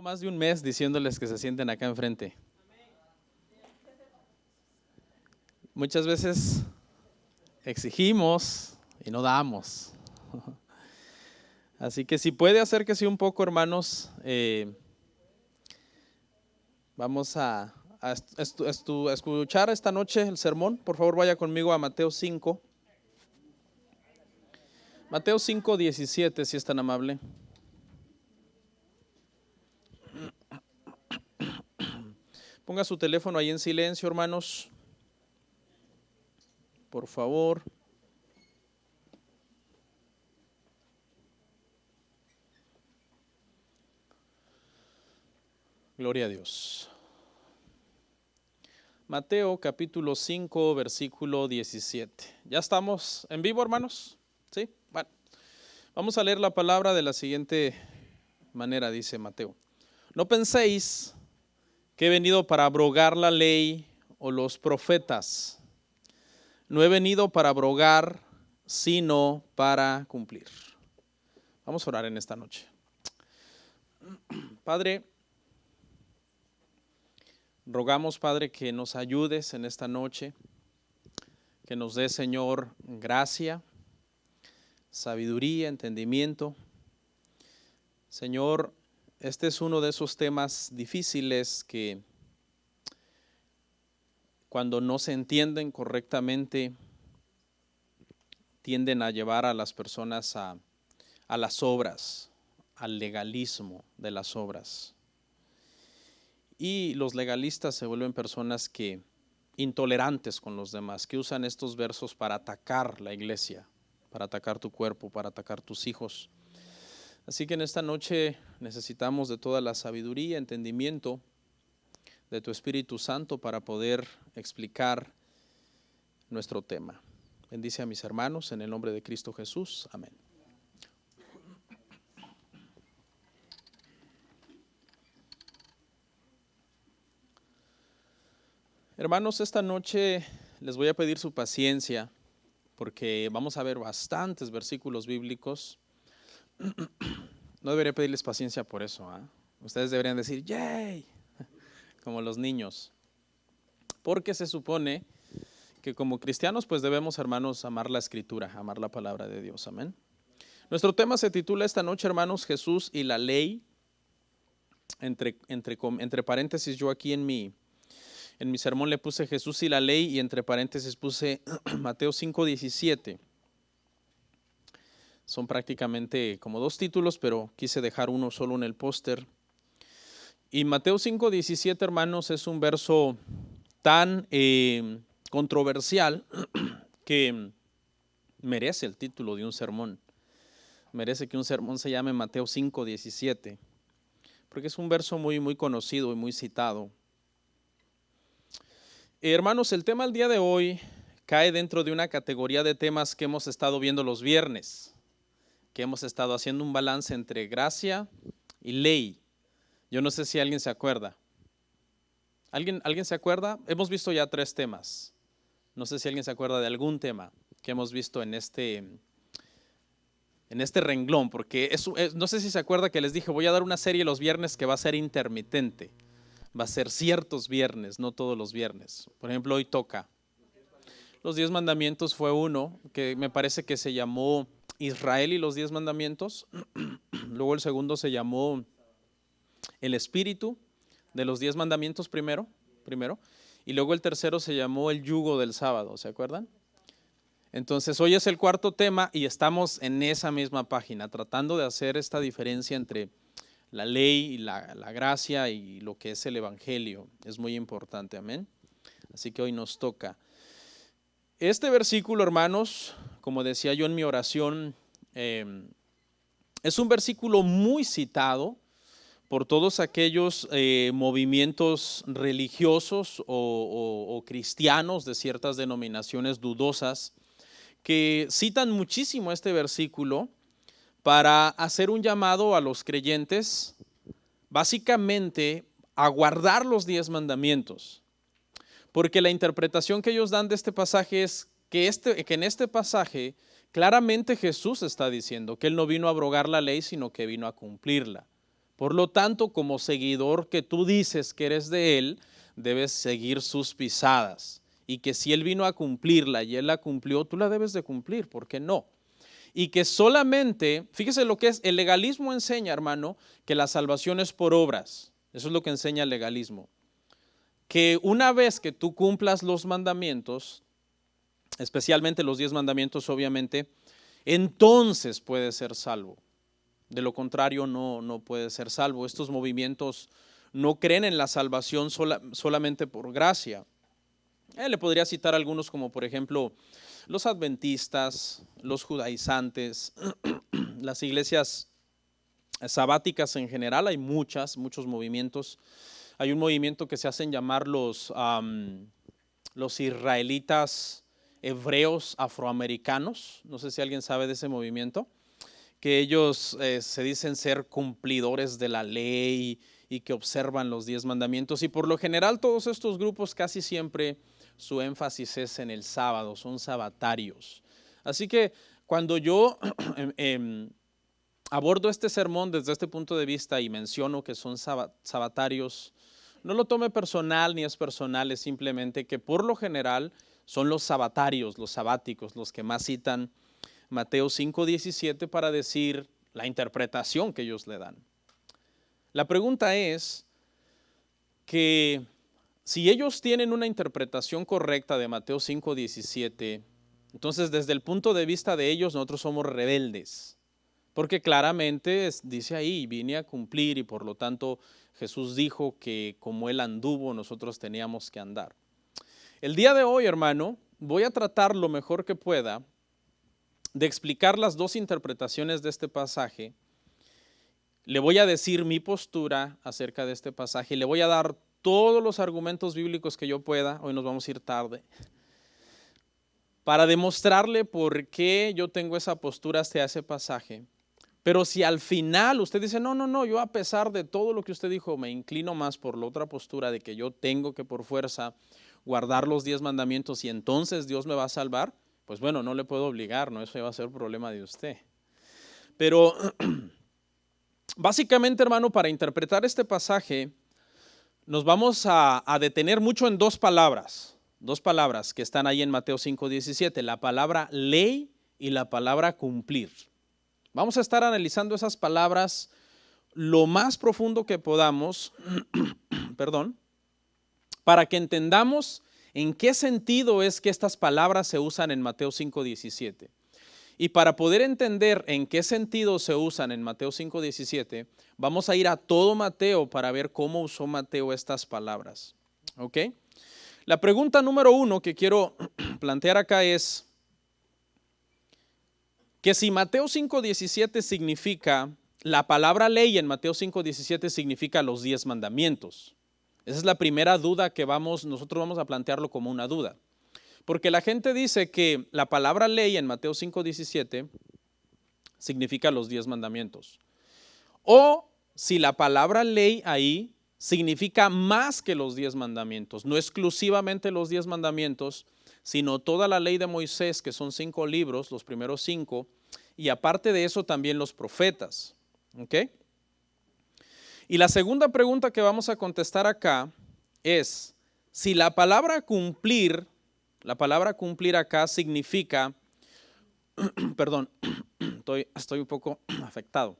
Más de un mes diciéndoles que se sienten acá enfrente. Muchas veces exigimos y no damos. Así que si puede acérquese un poco, hermanos. Vamos a escuchar esta noche el sermón. Por favor, vaya conmigo a Mateo 5. Mateo 5:17, si es tan amable. Ponga su teléfono ahí en silencio, hermanos. Por favor. Gloria a Dios. Mateo capítulo 5, versículo 17. ¿Ya estamos en vivo, hermanos? ¿Sí? Bueno, vamos a leer la palabra de la siguiente manera, dice Mateo. No penséis que he venido para abrogar la ley o los profetas. No he venido para abrogar, sino para cumplir. Vamos a orar en esta noche. Padre, rogamos, Padre, que nos ayudes en esta noche, que nos dé, Señor, gracia, sabiduría, entendimiento. Señor, este es uno de esos temas difíciles que cuando no se entienden correctamente tienden a llevar a las personas a las obras, al legalismo de las obras. Y los legalistas se vuelven personas intolerantes con los demás, que usan estos versos para atacar la iglesia, para atacar tu cuerpo, para atacar tus hijos. Así que en esta noche necesitamos de toda la sabiduría, entendimiento de tu Espíritu Santo para poder explicar nuestro tema. Bendice a mis hermanos en el nombre de Cristo Jesús. Amén. Hermanos, esta noche les voy a pedir su paciencia porque vamos a ver bastantes versículos bíblicos. No debería pedirles paciencia por eso, ¿eh? Ustedes deberían decir ¡yay! Como los niños. Porque se supone que como cristianos pues debemos, hermanos, amar la escritura, amar la palabra de Dios. Amén. Nuestro tema se titula esta noche, hermanos, Jesús y la ley. Entre paréntesis, yo aquí en mi sermón le puse Jesús y la ley y entre paréntesis puse Mateo 5:17. Son prácticamente como dos títulos, pero quise dejar uno solo en el póster. Y Mateo 5:17, hermanos, es un verso tan controversial que merece el título de un sermón. Merece que un sermón se llame Mateo 5:17, porque es un verso muy, muy conocido y muy citado. Hermanos, el tema del día de hoy cae dentro de una categoría de temas que hemos estado viendo los viernes, que hemos estado haciendo un balance entre gracia y ley. Yo no sé si alguien se acuerda. ¿Alguien se acuerda? Hemos visto ya 3 temas. No sé si alguien se acuerda de algún tema que hemos visto en este renglón, porque no sé si se acuerda que les dije, voy a dar una serie los viernes que va a ser intermitente. Va a ser ciertos viernes, no todos los viernes. Por ejemplo, hoy toca. Los 10 mandamientos fue uno, que me parece que se llamó Israel y los 10 mandamientos. Luego el segundo se llamó el espíritu de los 10 mandamientos primero. Y luego el tercero se llamó el yugo del sábado, ¿se acuerdan? Entonces hoy es el 4º tema y estamos en esa misma página, tratando de hacer esta diferencia entre la ley y la gracia y lo que es el evangelio. Es muy importante, amén. Así que hoy nos toca. Este versículo, hermanos, como decía yo en mi oración, es un versículo muy citado por todos aquellos movimientos religiosos o cristianos de ciertas denominaciones dudosas que citan muchísimo este versículo para hacer un llamado a los creyentes, básicamente a guardar los 10 mandamientos. Porque la interpretación que ellos dan de este pasaje es que en este pasaje claramente Jesús está diciendo que Él no vino a abrogar la ley, sino que vino a cumplirla. Por lo tanto, como seguidor que tú dices que eres de Él, debes seguir sus pisadas. Y que si Él vino a cumplirla y Él la cumplió, tú la debes de cumplir, ¿por qué no? Y que solamente, fíjese lo que es, el legalismo enseña, hermano, que la salvación es por obras. Eso es lo que enseña el legalismo. Que una vez que tú cumplas los mandamientos, especialmente los 10 mandamientos, obviamente, entonces puedes ser salvo. De lo contrario, no puedes ser salvo. Estos movimientos no creen en la salvación solamente por gracia. Le podría citar algunos como por ejemplo los adventistas, los judaizantes, las iglesias sabáticas en general. Hay muchos movimientos. Hay un movimiento que se hacen llamar los israelitas hebreos afroamericanos. No sé si alguien sabe de ese movimiento, que ellos se dicen ser cumplidores de la ley y que observan los 10 mandamientos. Y por lo general todos estos grupos casi siempre su énfasis es en el sábado, son sabatarios. Así que cuando yo abordo este sermón desde este punto de vista y menciono que son sabatarios, no lo tome personal ni es personal, es simplemente que por lo general son los sabatarios, los sabáticos, los que más citan Mateo 5:17 para decir la interpretación que ellos le dan. La pregunta es que si ellos tienen una interpretación correcta de Mateo 5:17, entonces desde el punto de vista de ellos nosotros somos rebeldes, porque claramente dice ahí, vine a cumplir y por lo tanto Jesús dijo que como Él anduvo nosotros teníamos que andar. El día de hoy, hermano, voy a tratar lo mejor que pueda de explicar las dos interpretaciones de este pasaje. Le voy a decir mi postura acerca de este pasaje y le voy a dar todos los argumentos bíblicos que yo pueda, hoy nos vamos a ir tarde, para demostrarle por qué yo tengo esa postura hacia ese pasaje. Pero si al final usted dice, no, yo a pesar de todo lo que usted dijo, me inclino más por la otra postura de que yo tengo que por fuerza guardar los 10 mandamientos y entonces Dios me va a salvar, pues bueno, no le puedo obligar, no, eso ya va a ser problema de usted. Pero básicamente, hermano, para interpretar este pasaje, nos vamos a detener mucho en dos palabras que están ahí en Mateo 5:17, la palabra ley y la palabra cumplir. Vamos a estar analizando esas palabras lo más profundo que podamos, para que entendamos en qué sentido es que estas palabras se usan en Mateo 5:17. Y para poder entender en qué sentido se usan en Mateo 5:17, vamos a ir a todo Mateo para ver cómo usó Mateo estas palabras. ¿Ok? La pregunta número 1 que quiero plantear acá es que si Mateo 5:17 significa, la palabra ley en Mateo 5:17 significa los 10 mandamientos. Esa es la primera duda que nosotros vamos a plantearlo como una duda. Porque la gente dice que la palabra ley en Mateo 5:17 significa los 10 mandamientos. O si la palabra ley ahí significa más que los 10 mandamientos, no exclusivamente los 10 mandamientos, sino toda la ley de Moisés, que son 5 libros, los primeros 5, y aparte de eso también los profetas. ¿Ok? Y la segunda pregunta que vamos a contestar acá es, si la palabra cumplir acá significa, estoy un poco afectado.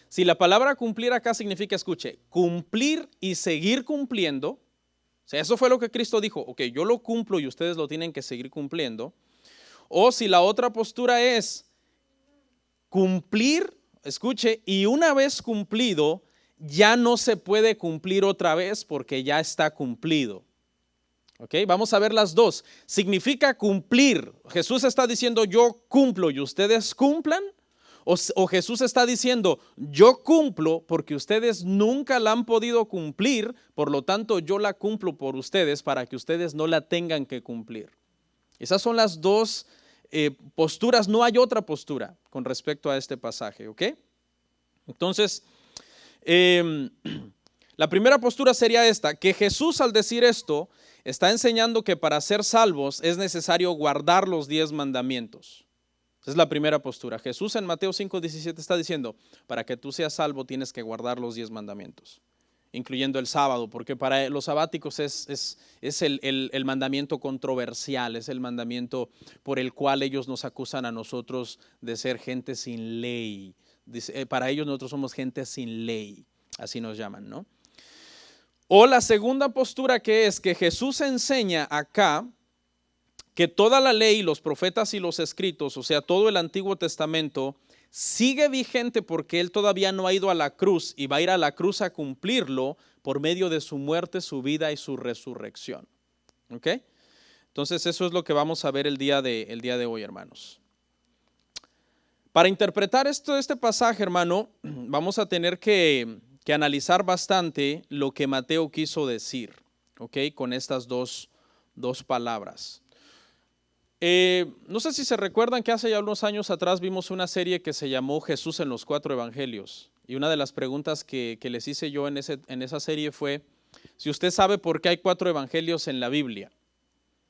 Si la palabra cumplir acá significa, escuche, cumplir y seguir cumpliendo, o sea, eso fue lo que Cristo dijo, ok, yo lo cumplo y ustedes lo tienen que seguir cumpliendo. O si la otra postura es cumplir, escuche, y una vez cumplido, ya no se puede cumplir otra vez porque ya está cumplido. Ok, vamos a ver las dos. Significa cumplir. Jesús está diciendo yo cumplo y ustedes cumplan. O Jesús está diciendo yo cumplo porque ustedes nunca la han podido cumplir, por lo tanto yo la cumplo por ustedes para que ustedes no la tengan que cumplir. Esas son las dos posturas, no hay otra postura con respecto a este pasaje, ¿ok? Entonces, la primera postura sería esta, que Jesús al decir esto está enseñando que para ser salvos es necesario guardar los 10 mandamientos. Esa es la primera postura. Jesús en Mateo 5:17 está diciendo, para que tú seas salvo tienes que guardar los 10 mandamientos, incluyendo el sábado, porque para los sabáticos es el mandamiento controversial, es el mandamiento por el cual ellos nos acusan a nosotros de ser gente sin ley. Para ellos nosotros somos gente sin ley, así nos llaman, ¿no? O la segunda postura, que es que Jesús enseña acá que toda la ley, los profetas y los escritos, o sea, todo el Antiguo Testamento, sigue vigente porque Él todavía no ha ido a la cruz y va a ir a la cruz a cumplirlo por medio de su muerte, su vida y su resurrección. ¿Ok? Entonces eso es lo que vamos a ver el día de hoy, hermanos. Para interpretar este pasaje, hermano, vamos a tener que analizar bastante lo que Mateo quiso decir, ¿ok? Con estas dos palabras. No sé si se recuerdan que hace ya unos años atrás vimos una serie que se llamó Jesús en los 4 Evangelios. Y una de las preguntas que les hice yo en esa serie fue, si usted sabe por qué hay 4 evangelios en la Biblia.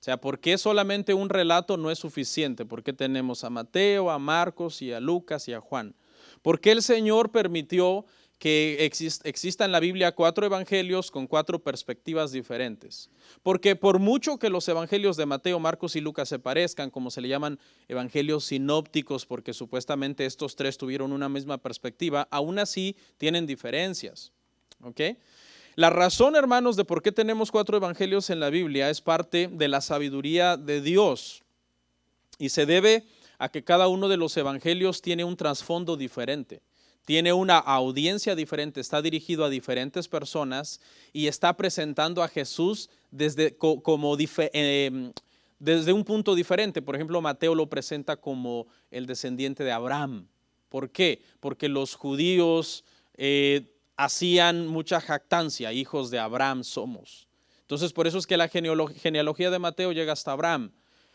O sea, ¿por qué solamente un relato no es suficiente? ¿Por qué tenemos a Mateo, a Marcos y a Lucas y a Juan? ¿Por qué el Señor permitió que exista en la Biblia 4 evangelios con 4 perspectivas diferentes? Porque por mucho que los evangelios de Mateo, Marcos y Lucas se parezcan, como se le llaman evangelios sinópticos, porque supuestamente estos 3 tuvieron una misma perspectiva, aún así tienen diferencias. ¿Ok? La razón, hermanos, de por qué tenemos 4 evangelios en la Biblia es parte de la sabiduría de Dios y se debe a que cada uno de los evangelios tiene un trasfondo diferente. Tiene una audiencia diferente, está dirigido a diferentes personas y está presentando a Jesús desde un punto diferente. Por ejemplo, Mateo lo presenta como el descendiente de Abraham. ¿Por qué? Porque los judíos hacían mucha jactancia, hijos de Abraham somos. Entonces, por eso es que la genealogía de Mateo llega hasta Abraham.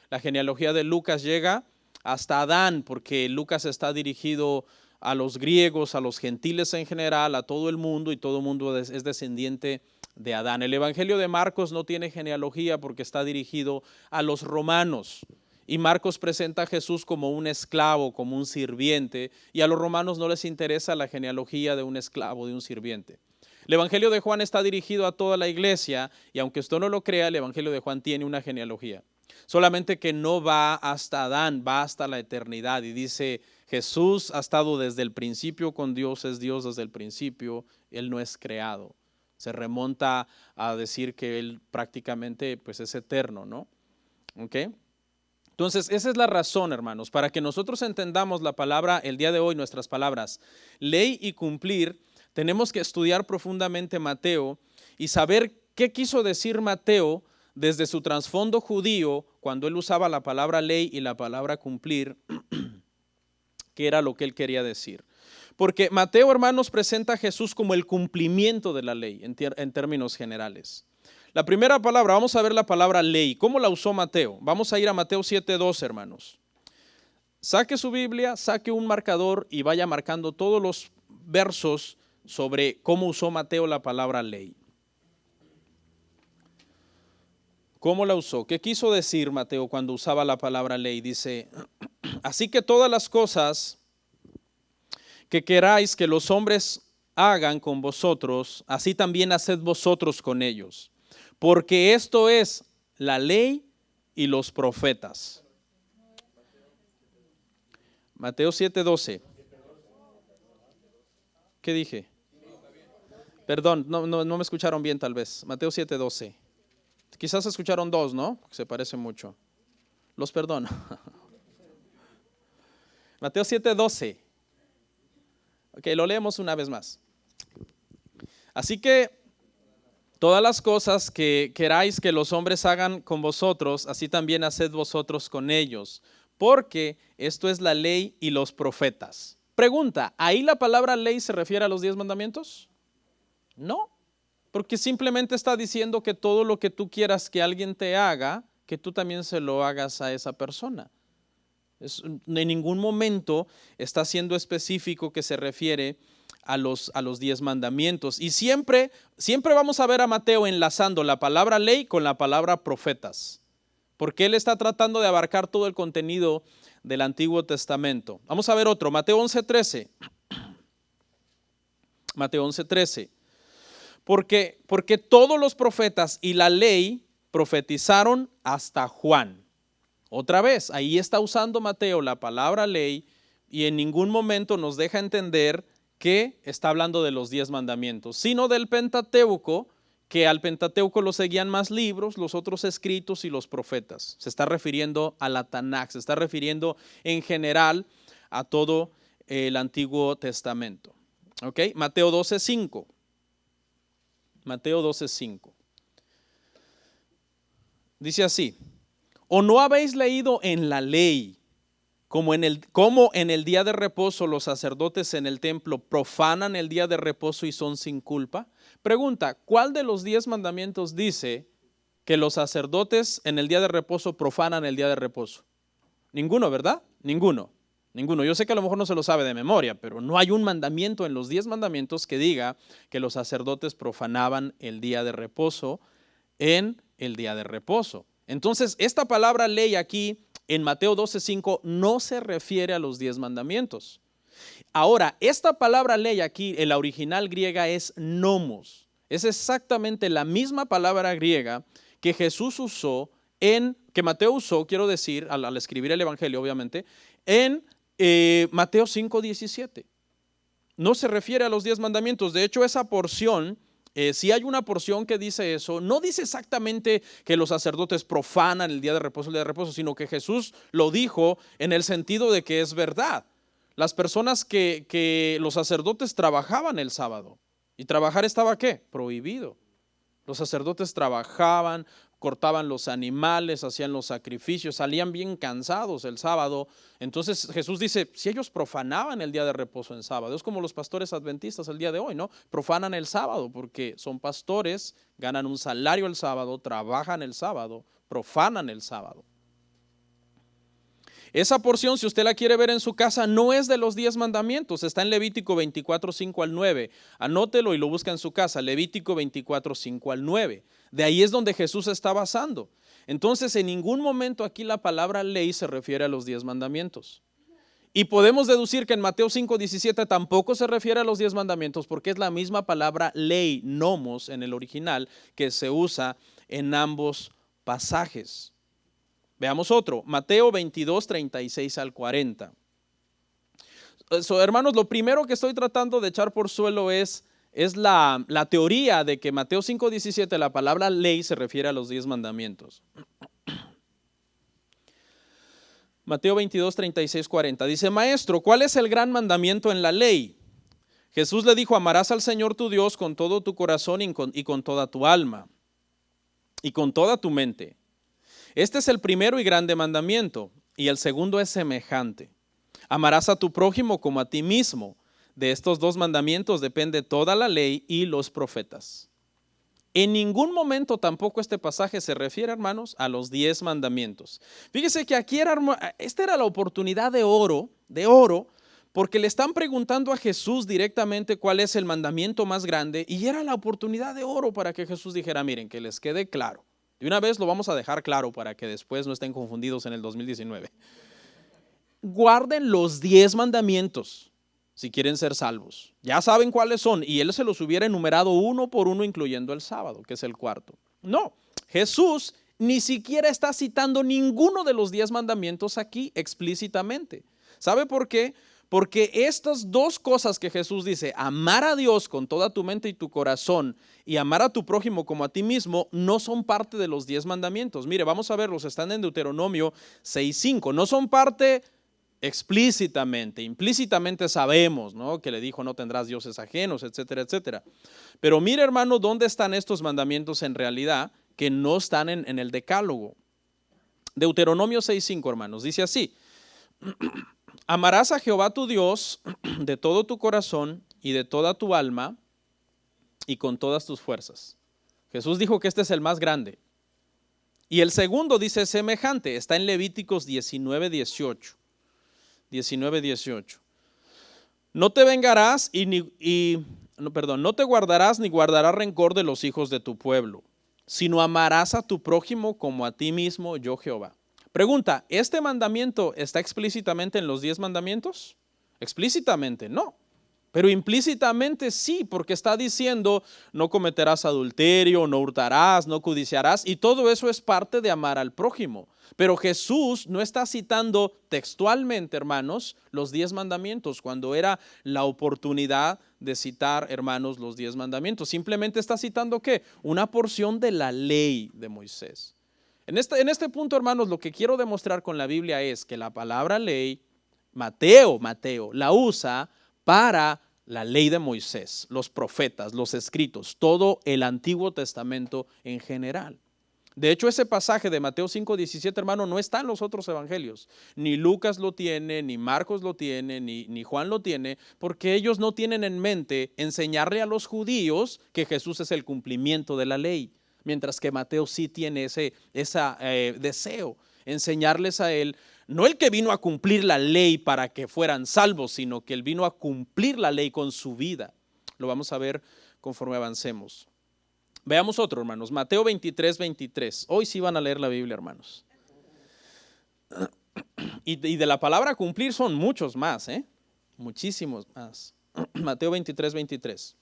La genealogía de Lucas llega hasta Adán, porque Lucas está dirigido a los griegos, a los gentiles en general, a todo el mundo, y todo el mundo es descendiente de Adán. El evangelio de Marcos no tiene genealogía porque está dirigido a los romanos, y Marcos presenta a Jesús como un esclavo, como un sirviente, y a los romanos no les interesa la genealogía de un esclavo, de un sirviente. El evangelio de Juan está dirigido a toda la iglesia, y aunque usted no lo crea, el evangelio de Juan tiene una genealogía. Solamente que no va hasta Adán, va hasta la eternidad, y dice: Jesús ha estado desde el principio con Dios, es Dios desde el principio, Él no es creado. Se remonta a decir que Él prácticamente pues es eterno, ¿no? ¿Ok? Entonces, esa es la razón, hermanos, para que nosotros entendamos la palabra, el día de hoy, nuestras palabras, ley y cumplir, tenemos que estudiar profundamente Mateo y saber qué quiso decir Mateo desde su trasfondo judío, cuando él usaba la palabra ley y la palabra cumplir, qué era lo que él quería decir. Porque Mateo, hermanos, presenta a Jesús como el cumplimiento de la ley en términos generales. La primera palabra, vamos a ver la palabra ley. ¿Cómo la usó Mateo? Vamos a ir a Mateo 7:2, hermanos. Saque su Biblia, saque un marcador y vaya marcando todos los versos sobre cómo usó Mateo la palabra ley. ¿Cómo la usó? ¿Qué quiso decir Mateo cuando usaba la palabra ley? Dice: así que todas las cosas que queráis que los hombres hagan con vosotros, así también haced vosotros con ellos. Porque esto es la ley y los profetas. Mateo 7:12. ¿Qué dije? Perdón, no me escucharon bien tal vez. Mateo 7:12. Quizás escucharon 2, ¿no? Se parece mucho. Los perdono. Mateo 7:12. Ok, lo leemos una vez más. Así que todas las cosas que queráis que los hombres hagan con vosotros, así también haced vosotros con ellos, porque esto es la ley y los profetas. Pregunta, ¿ahí la palabra ley se refiere a los 10 mandamientos? No, porque simplemente está diciendo que todo lo que tú quieras que alguien te haga, que tú también se lo hagas a esa persona. En ningún momento está siendo específico que se refiere a los 10 mandamientos. Y siempre vamos a ver a Mateo enlazando la palabra ley con la palabra profetas, porque él está tratando de abarcar todo el contenido del Antiguo Testamento. Vamos a ver otro, Mateo 11:13. Mateo 11:13. Porque todos los profetas y la ley profetizaron hasta Juan. Otra vez, ahí está usando Mateo la palabra ley y en ningún momento nos deja entender que está hablando de los 10 mandamientos, sino del Pentateuco, que al Pentateuco lo seguían más libros, los otros escritos y los profetas. Se está refiriendo a la Tanaj, se está refiriendo en general a todo el Antiguo Testamento. ¿Ok? Mateo 12:5. Mateo 12:5. Dice así: ¿o no habéis leído en la ley como en el día de reposo los sacerdotes en el templo profanan el día de reposo y son sin culpa? Pregunta, ¿cuál de los 10 mandamientos dice que los sacerdotes en el día de reposo profanan el día de reposo? Ninguno, ¿verdad? Ninguno. Yo sé que a lo mejor no se lo sabe de memoria, pero no hay un mandamiento en los 10 mandamientos que diga que los sacerdotes profanaban el día de reposo en el día de reposo. Entonces, esta palabra ley aquí en Mateo 12:5 no se refiere a los 10 mandamientos. Ahora, esta palabra ley aquí, en la original griega es nomos. Es exactamente la misma palabra griega que Jesús usó que Mateo usó, quiero decir, al escribir el Evangelio, obviamente, en Mateo 5:17. No se refiere a los 10 mandamientos. De hecho, esa porción, si hay una porción que dice eso, no dice exactamente que los sacerdotes profanan el día de reposo, sino que Jesús lo dijo en el sentido de que es verdad. Las personas que los sacerdotes trabajaban el sábado. ¿Y trabajar estaba qué? Prohibido. Los sacerdotes trabajaban, cortaban los animales, hacían los sacrificios, salían bien cansados el sábado. Entonces Jesús dice, si ellos profanaban el día de reposo en sábado, es como los pastores adventistas el día de hoy, ¿no? Profanan el sábado porque son pastores, ganan un salario el sábado, trabajan el sábado, profanan el sábado. Esa porción, si usted la quiere ver en su casa, no es de los 10 mandamientos, está en Levítico 24:5-9. Anótelo y lo busca en su casa, Levítico 24:5-9. De ahí es donde Jesús está basando. Entonces, en ningún momento aquí la palabra ley se refiere a los 10 mandamientos. Y podemos deducir que en Mateo 5:17 tampoco se refiere a los 10 mandamientos porque es la misma palabra ley, nomos, en el original, que se usa en ambos pasajes. Veamos otro, Mateo 22:36-40. Hermanos, lo primero que estoy tratando de echar por suelo es la teoría de que Mateo 5:17, la palabra ley se refiere a los 10 mandamientos. Mateo 22:36-40 dice, maestro, ¿cuál es el gran mandamiento en la ley? Jesús le dijo, amarás al Señor tu Dios con todo tu corazón y con toda tu alma y con toda tu mente. Este es el primero y grande mandamiento, y el segundo es semejante. Amarás a tu prójimo como a ti mismo. De estos 2 mandamientos depende toda la ley y los profetas. En ningún momento tampoco este pasaje se refiere, hermanos, a los 10 mandamientos. Fíjese que aquí esta era la oportunidad de oro, porque le están preguntando a Jesús directamente cuál es el mandamiento más grande, y era la oportunidad de oro para que Jesús dijera, miren, que les quede claro. De una vez lo vamos a dejar claro para que después no estén confundidos en el 2019. Guarden los 10 mandamientos si quieren ser salvos. Ya saben cuáles son. Y él se los hubiera enumerado uno por uno, incluyendo el sábado, que es el cuarto. No, Jesús ni siquiera está citando ninguno de los 10 mandamientos aquí explícitamente. ¿Sabe por qué? Porque estas 2 cosas que Jesús dice, amar a Dios con toda tu mente y tu corazón y amar a tu prójimo como a ti mismo, no son parte de los 10 mandamientos. Mire, vamos a verlos, están en Deuteronomio 6:5. No son parte explícitamente, implícitamente sabemos, ¿no? Que le dijo no tendrás dioses ajenos, etcétera, etcétera. Pero mire, hermano, ¿dónde están estos mandamientos en realidad que no están en el decálogo? Deuteronomio 6:5, hermanos, dice así. Amarás a Jehová tu Dios de todo tu corazón y de toda tu alma y con todas tus fuerzas. Jesús dijo que este es el más grande. Y el segundo dice semejante, está en Levíticos 19:18. 19:18. No te vengarás no te guardarás ni guardarás rencor de los hijos de tu pueblo, sino amarás a tu prójimo como a ti mismo, yo Jehová. Pregunta, ¿este mandamiento está explícitamente en los 10 mandamientos? Explícitamente no, pero implícitamente sí, porque está diciendo no cometerás adulterio, no hurtarás, no codiciarás, y todo eso es parte de amar al prójimo. Pero Jesús no está citando textualmente, hermanos, los 10 mandamientos, cuando era la oportunidad de citar, hermanos, los 10 mandamientos. Simplemente está citando ¿qué? Una porción de la ley de Moisés. En este punto, hermanos, lo que quiero demostrar con la Biblia es que la palabra ley, Mateo, la usa para la ley de Moisés, los profetas, los escritos, todo el Antiguo Testamento en general. De hecho, ese pasaje de Mateo 5:17, hermano, no está en los otros evangelios. Ni Lucas lo tiene, ni Marcos lo tiene, ni Juan lo tiene, porque ellos no tienen en mente enseñarle a los judíos que Jesús es el cumplimiento de la ley. Mientras que Mateo sí tiene ese deseo, enseñarles a él, no el que vino a cumplir la ley para que fueran salvos, sino que él vino a cumplir la ley con su vida. Lo vamos a ver conforme avancemos. Veamos otro, hermanos, Mateo 23:23. Hoy sí van a leer la Biblia, hermanos. Y de la palabra cumplir son muchos más, muchísimos más. Mateo 23:23.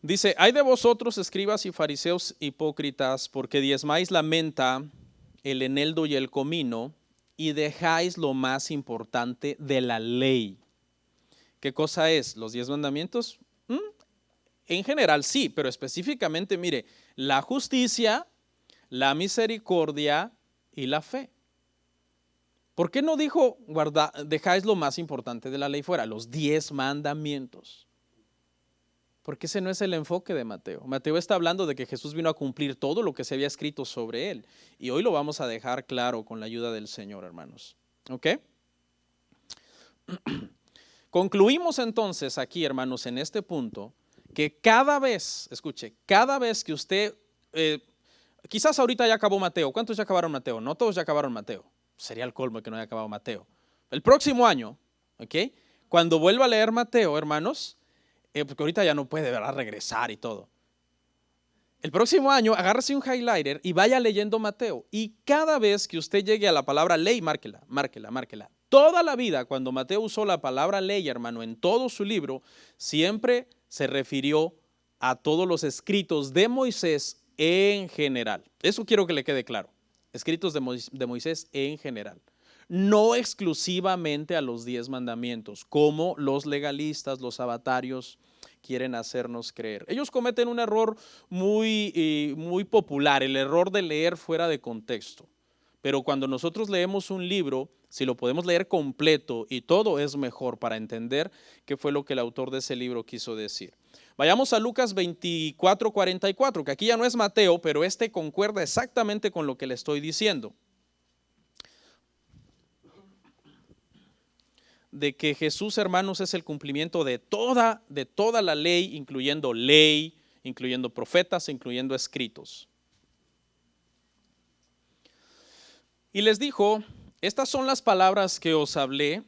Dice, hay de vosotros, escribas y fariseos hipócritas, porque diezmáis la menta, el eneldo y el comino, y dejáis lo más importante de la ley. ¿Qué cosa es? ¿Los 10 mandamientos? En general sí, pero específicamente, mire, la justicia, la misericordia y la fe. ¿Por qué no dijo, dejáis lo más importante de la ley fuera? Los 10 mandamientos. Porque ese no es el enfoque de Mateo. Mateo está hablando de que Jesús vino a cumplir todo lo que se había escrito sobre él. Y hoy lo vamos a dejar claro con la ayuda del Señor, hermanos. ¿Ok? Concluimos entonces aquí, hermanos, en este punto, que cada vez, escuche, cada vez que usted, quizás ahorita ya acabó Mateo. ¿Cuántos ya acabaron Mateo? No todos ya acabaron Mateo. Sería el colmo que no haya acabado Mateo. El próximo año, ¿ok? Cuando vuelva a leer Mateo, hermanos, porque ahorita ya no puede, ¿verdad?, regresar y todo. El próximo año, agárrese un highlighter y vaya leyendo Mateo. Y cada vez que usted llegue a la palabra ley, márquela. Toda la vida, cuando Mateo usó la palabra ley, hermano, en todo su libro, siempre se refirió a todos los escritos de Moisés en general. Eso quiero que le quede claro. Escritos de Moisés en general. No exclusivamente a los 10 mandamientos, como los legalistas, los sabatarios quieren hacernos creer. Ellos cometen un error muy popular, el error de leer fuera de contexto. Pero cuando nosotros leemos un libro, si lo podemos leer completo y todo, es mejor para entender qué fue lo que el autor de ese libro quiso decir. Vayamos a Lucas 24:44, que aquí ya no es Mateo, pero concuerda exactamente con lo que le estoy diciendo. De que Jesús, hermanos, es el cumplimiento de toda la ley, incluyendo profetas, incluyendo escritos. Y les dijo, estas son las palabras que os hablé,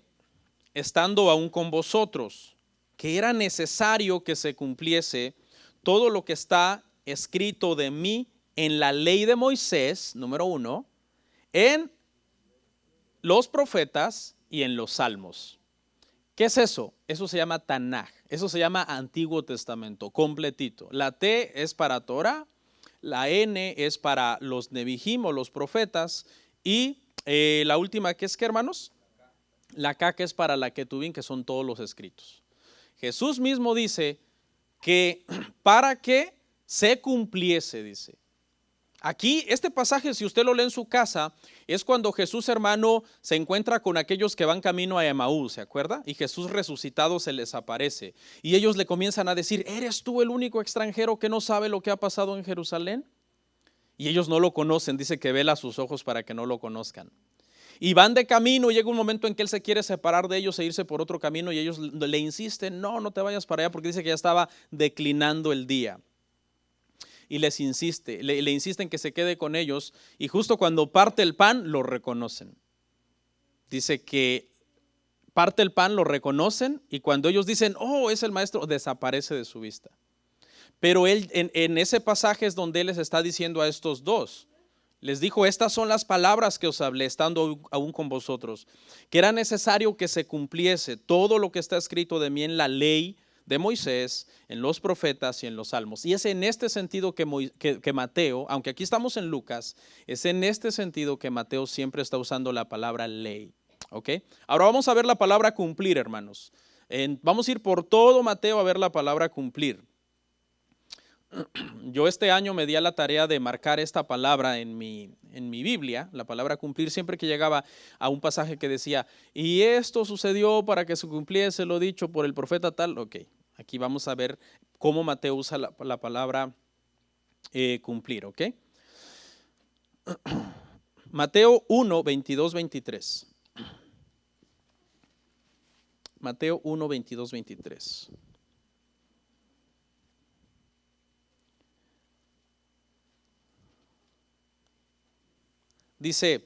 estando aún con vosotros, que era necesario que se cumpliese todo lo que está escrito de mí en la ley de Moisés, número 1, en los profetas y en los salmos. ¿Qué es eso? Eso se llama Tanaj, eso se llama Antiguo Testamento, completito. La T es para Torah, la N es para los Nebijim o los profetas, y la última, ¿qué es qué, hermanos? La K, que es para la Ketubim, que son todos los escritos. Jesús mismo dice que para que se cumpliese, dice. Aquí, este pasaje, si usted lo lee en su casa, es cuando Jesús, hermano, se encuentra con aquellos que van camino a Emaús, ¿se acuerda? Y Jesús resucitado se les aparece. Y ellos le comienzan a decir, ¿eres tú el único extranjero que no sabe lo que ha pasado en Jerusalén? Y ellos no lo conocen, dice que vela sus ojos para que no lo conozcan. Y van de camino y llega un momento en que él se quiere separar de ellos e irse por otro camino y ellos le insisten, no te vayas para allá, porque dice que ya estaba declinando el día. Y les insiste, le insisten que se quede con ellos, y justo cuando parte el pan lo reconocen. Dice que parte el pan, lo reconocen, y cuando ellos dicen, oh, es el maestro, desaparece de su vista. Pero él en ese pasaje es donde él les está diciendo a estos dos, Les dijo, estas son las palabras que os hablé, estando aún con vosotros, que era necesario que se cumpliese todo lo que está escrito de mí en la ley de Moisés, en los profetas y en los salmos. Y es en este sentido que Mateo, aunque aquí estamos en Lucas, es en este sentido que Mateo siempre está usando la palabra ley. ¿Ok? Ahora vamos a ver la palabra cumplir, hermanos. Vamos a ir por todo Mateo a ver la palabra cumplir. Yo este año me di a la tarea de marcar esta palabra en mi Biblia, la palabra cumplir, siempre que llegaba a un pasaje que decía, y esto sucedió para que se cumpliese lo dicho por el profeta tal. Ok, aquí vamos a ver cómo Mateo usa la palabra cumplir, ok. Mateo 1, 22, 23. Mateo 1, 22, 23. Dice,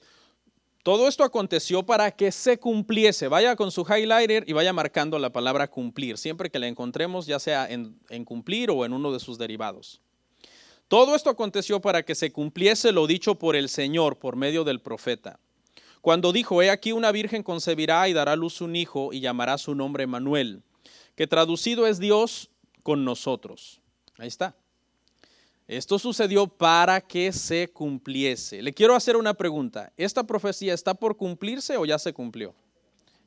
todo esto aconteció para que se cumpliese. Vaya con su highlighter y vaya marcando la palabra cumplir, siempre que la encontremos, ya sea en cumplir o en uno de sus derivados. Todo esto aconteció para que se cumpliese lo dicho por el Señor por medio del profeta. Cuando dijo, he aquí una virgen concebirá y dará a luz un hijo y llamará su nombre Emmanuel, que traducido es Dios con nosotros. Ahí está. Esto sucedió para que se cumpliese. Le quiero hacer una pregunta. ¿Esta profecía está por cumplirse o ya se cumplió?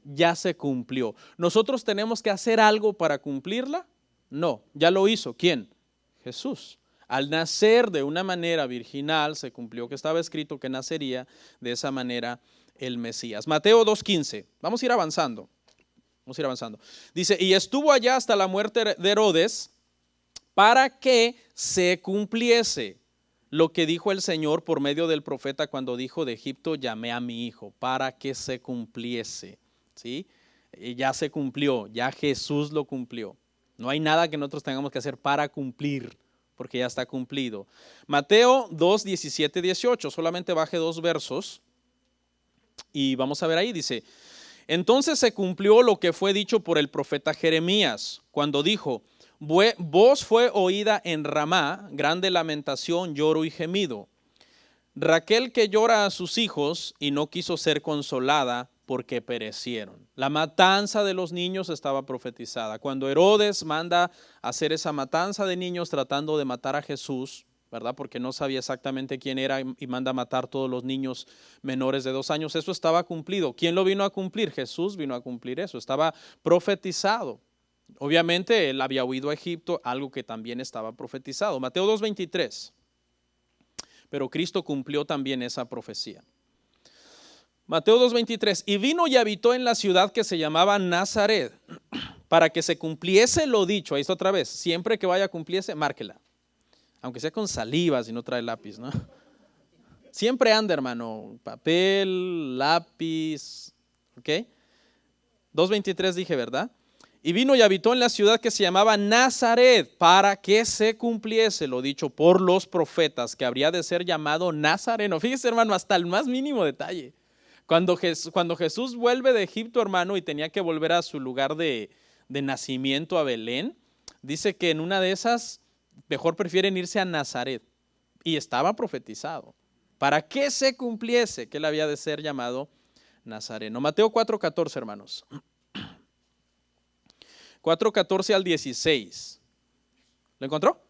Ya se cumplió. ¿Nosotros tenemos que hacer algo para cumplirla? No, ya lo hizo. ¿Quién? Jesús. Al nacer de una manera virginal, se cumplió que estaba escrito que nacería de esa manera el Mesías. Mateo 2:15. Vamos a ir avanzando. Dice, y estuvo allá hasta la muerte de Herodes, para que se cumpliese lo que dijo el Señor por medio del profeta cuando dijo, de Egipto llamé a mi hijo, para que se cumpliese. ¿Sí? Y ya se cumplió, ya Jesús lo cumplió. No hay nada que nosotros tengamos que hacer para cumplir, porque ya está cumplido. Mateo 2, 17, 18, solamente baje 2 versos y vamos a ver ahí, dice, entonces se cumplió lo que fue dicho por el profeta Jeremías, cuando dijo, voz fue oída en Ramá, grande lamentación, lloro y gemido. Raquel que llora a sus hijos y no quiso ser consolada porque perecieron. La matanza de los niños estaba profetizada. Cuando Herodes manda hacer esa matanza de niños tratando de matar a Jesús, ¿verdad? Porque no sabía exactamente quién era y manda a matar todos los niños menores de 2 años. Eso estaba cumplido. ¿Quién lo vino a cumplir? Jesús vino a cumplir eso. Estaba profetizado. Obviamente él había huido a Egipto, algo que también estaba profetizado. Mateo 2:23. Pero Cristo cumplió también esa profecía. Mateo 2:23. Y vino y habitó en la ciudad que se llamaba Nazaret, para que se cumpliese lo dicho. Ahí está otra vez. Siempre que vaya a cumplirse, márquela. Aunque sea con saliva, si no trae lápiz, ¿no? Siempre anda, hermano. Papel, lápiz. ¿Ok? 2:23 dije, ¿verdad? Y vino y habitó en la ciudad que se llamaba Nazaret, para que se cumpliese lo dicho por los profetas, que habría de ser llamado Nazareno. Fíjese, hermano, hasta el más mínimo detalle. Cuando Jesús vuelve de Egipto, hermano, y tenía que volver a su lugar de nacimiento, a Belén, dice que en una de esas, mejor prefieren irse a Nazaret. Y estaba profetizado. Para que se cumpliese que él había de ser llamado Nazareno. Mateo 4:14, hermanos. 4:14 al 16. ¿Lo encontró?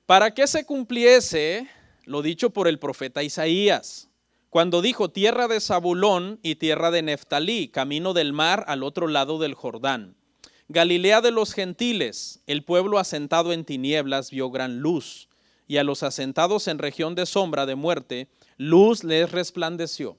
Para que se cumpliese lo dicho por el profeta Isaías, cuando dijo, tierra de Zabulón y tierra de Neftalí, camino del mar al otro lado del Jordán. Galilea de los gentiles, el pueblo asentado en tinieblas vio gran luz, y a los asentados en región de sombra de muerte, luz les resplandeció.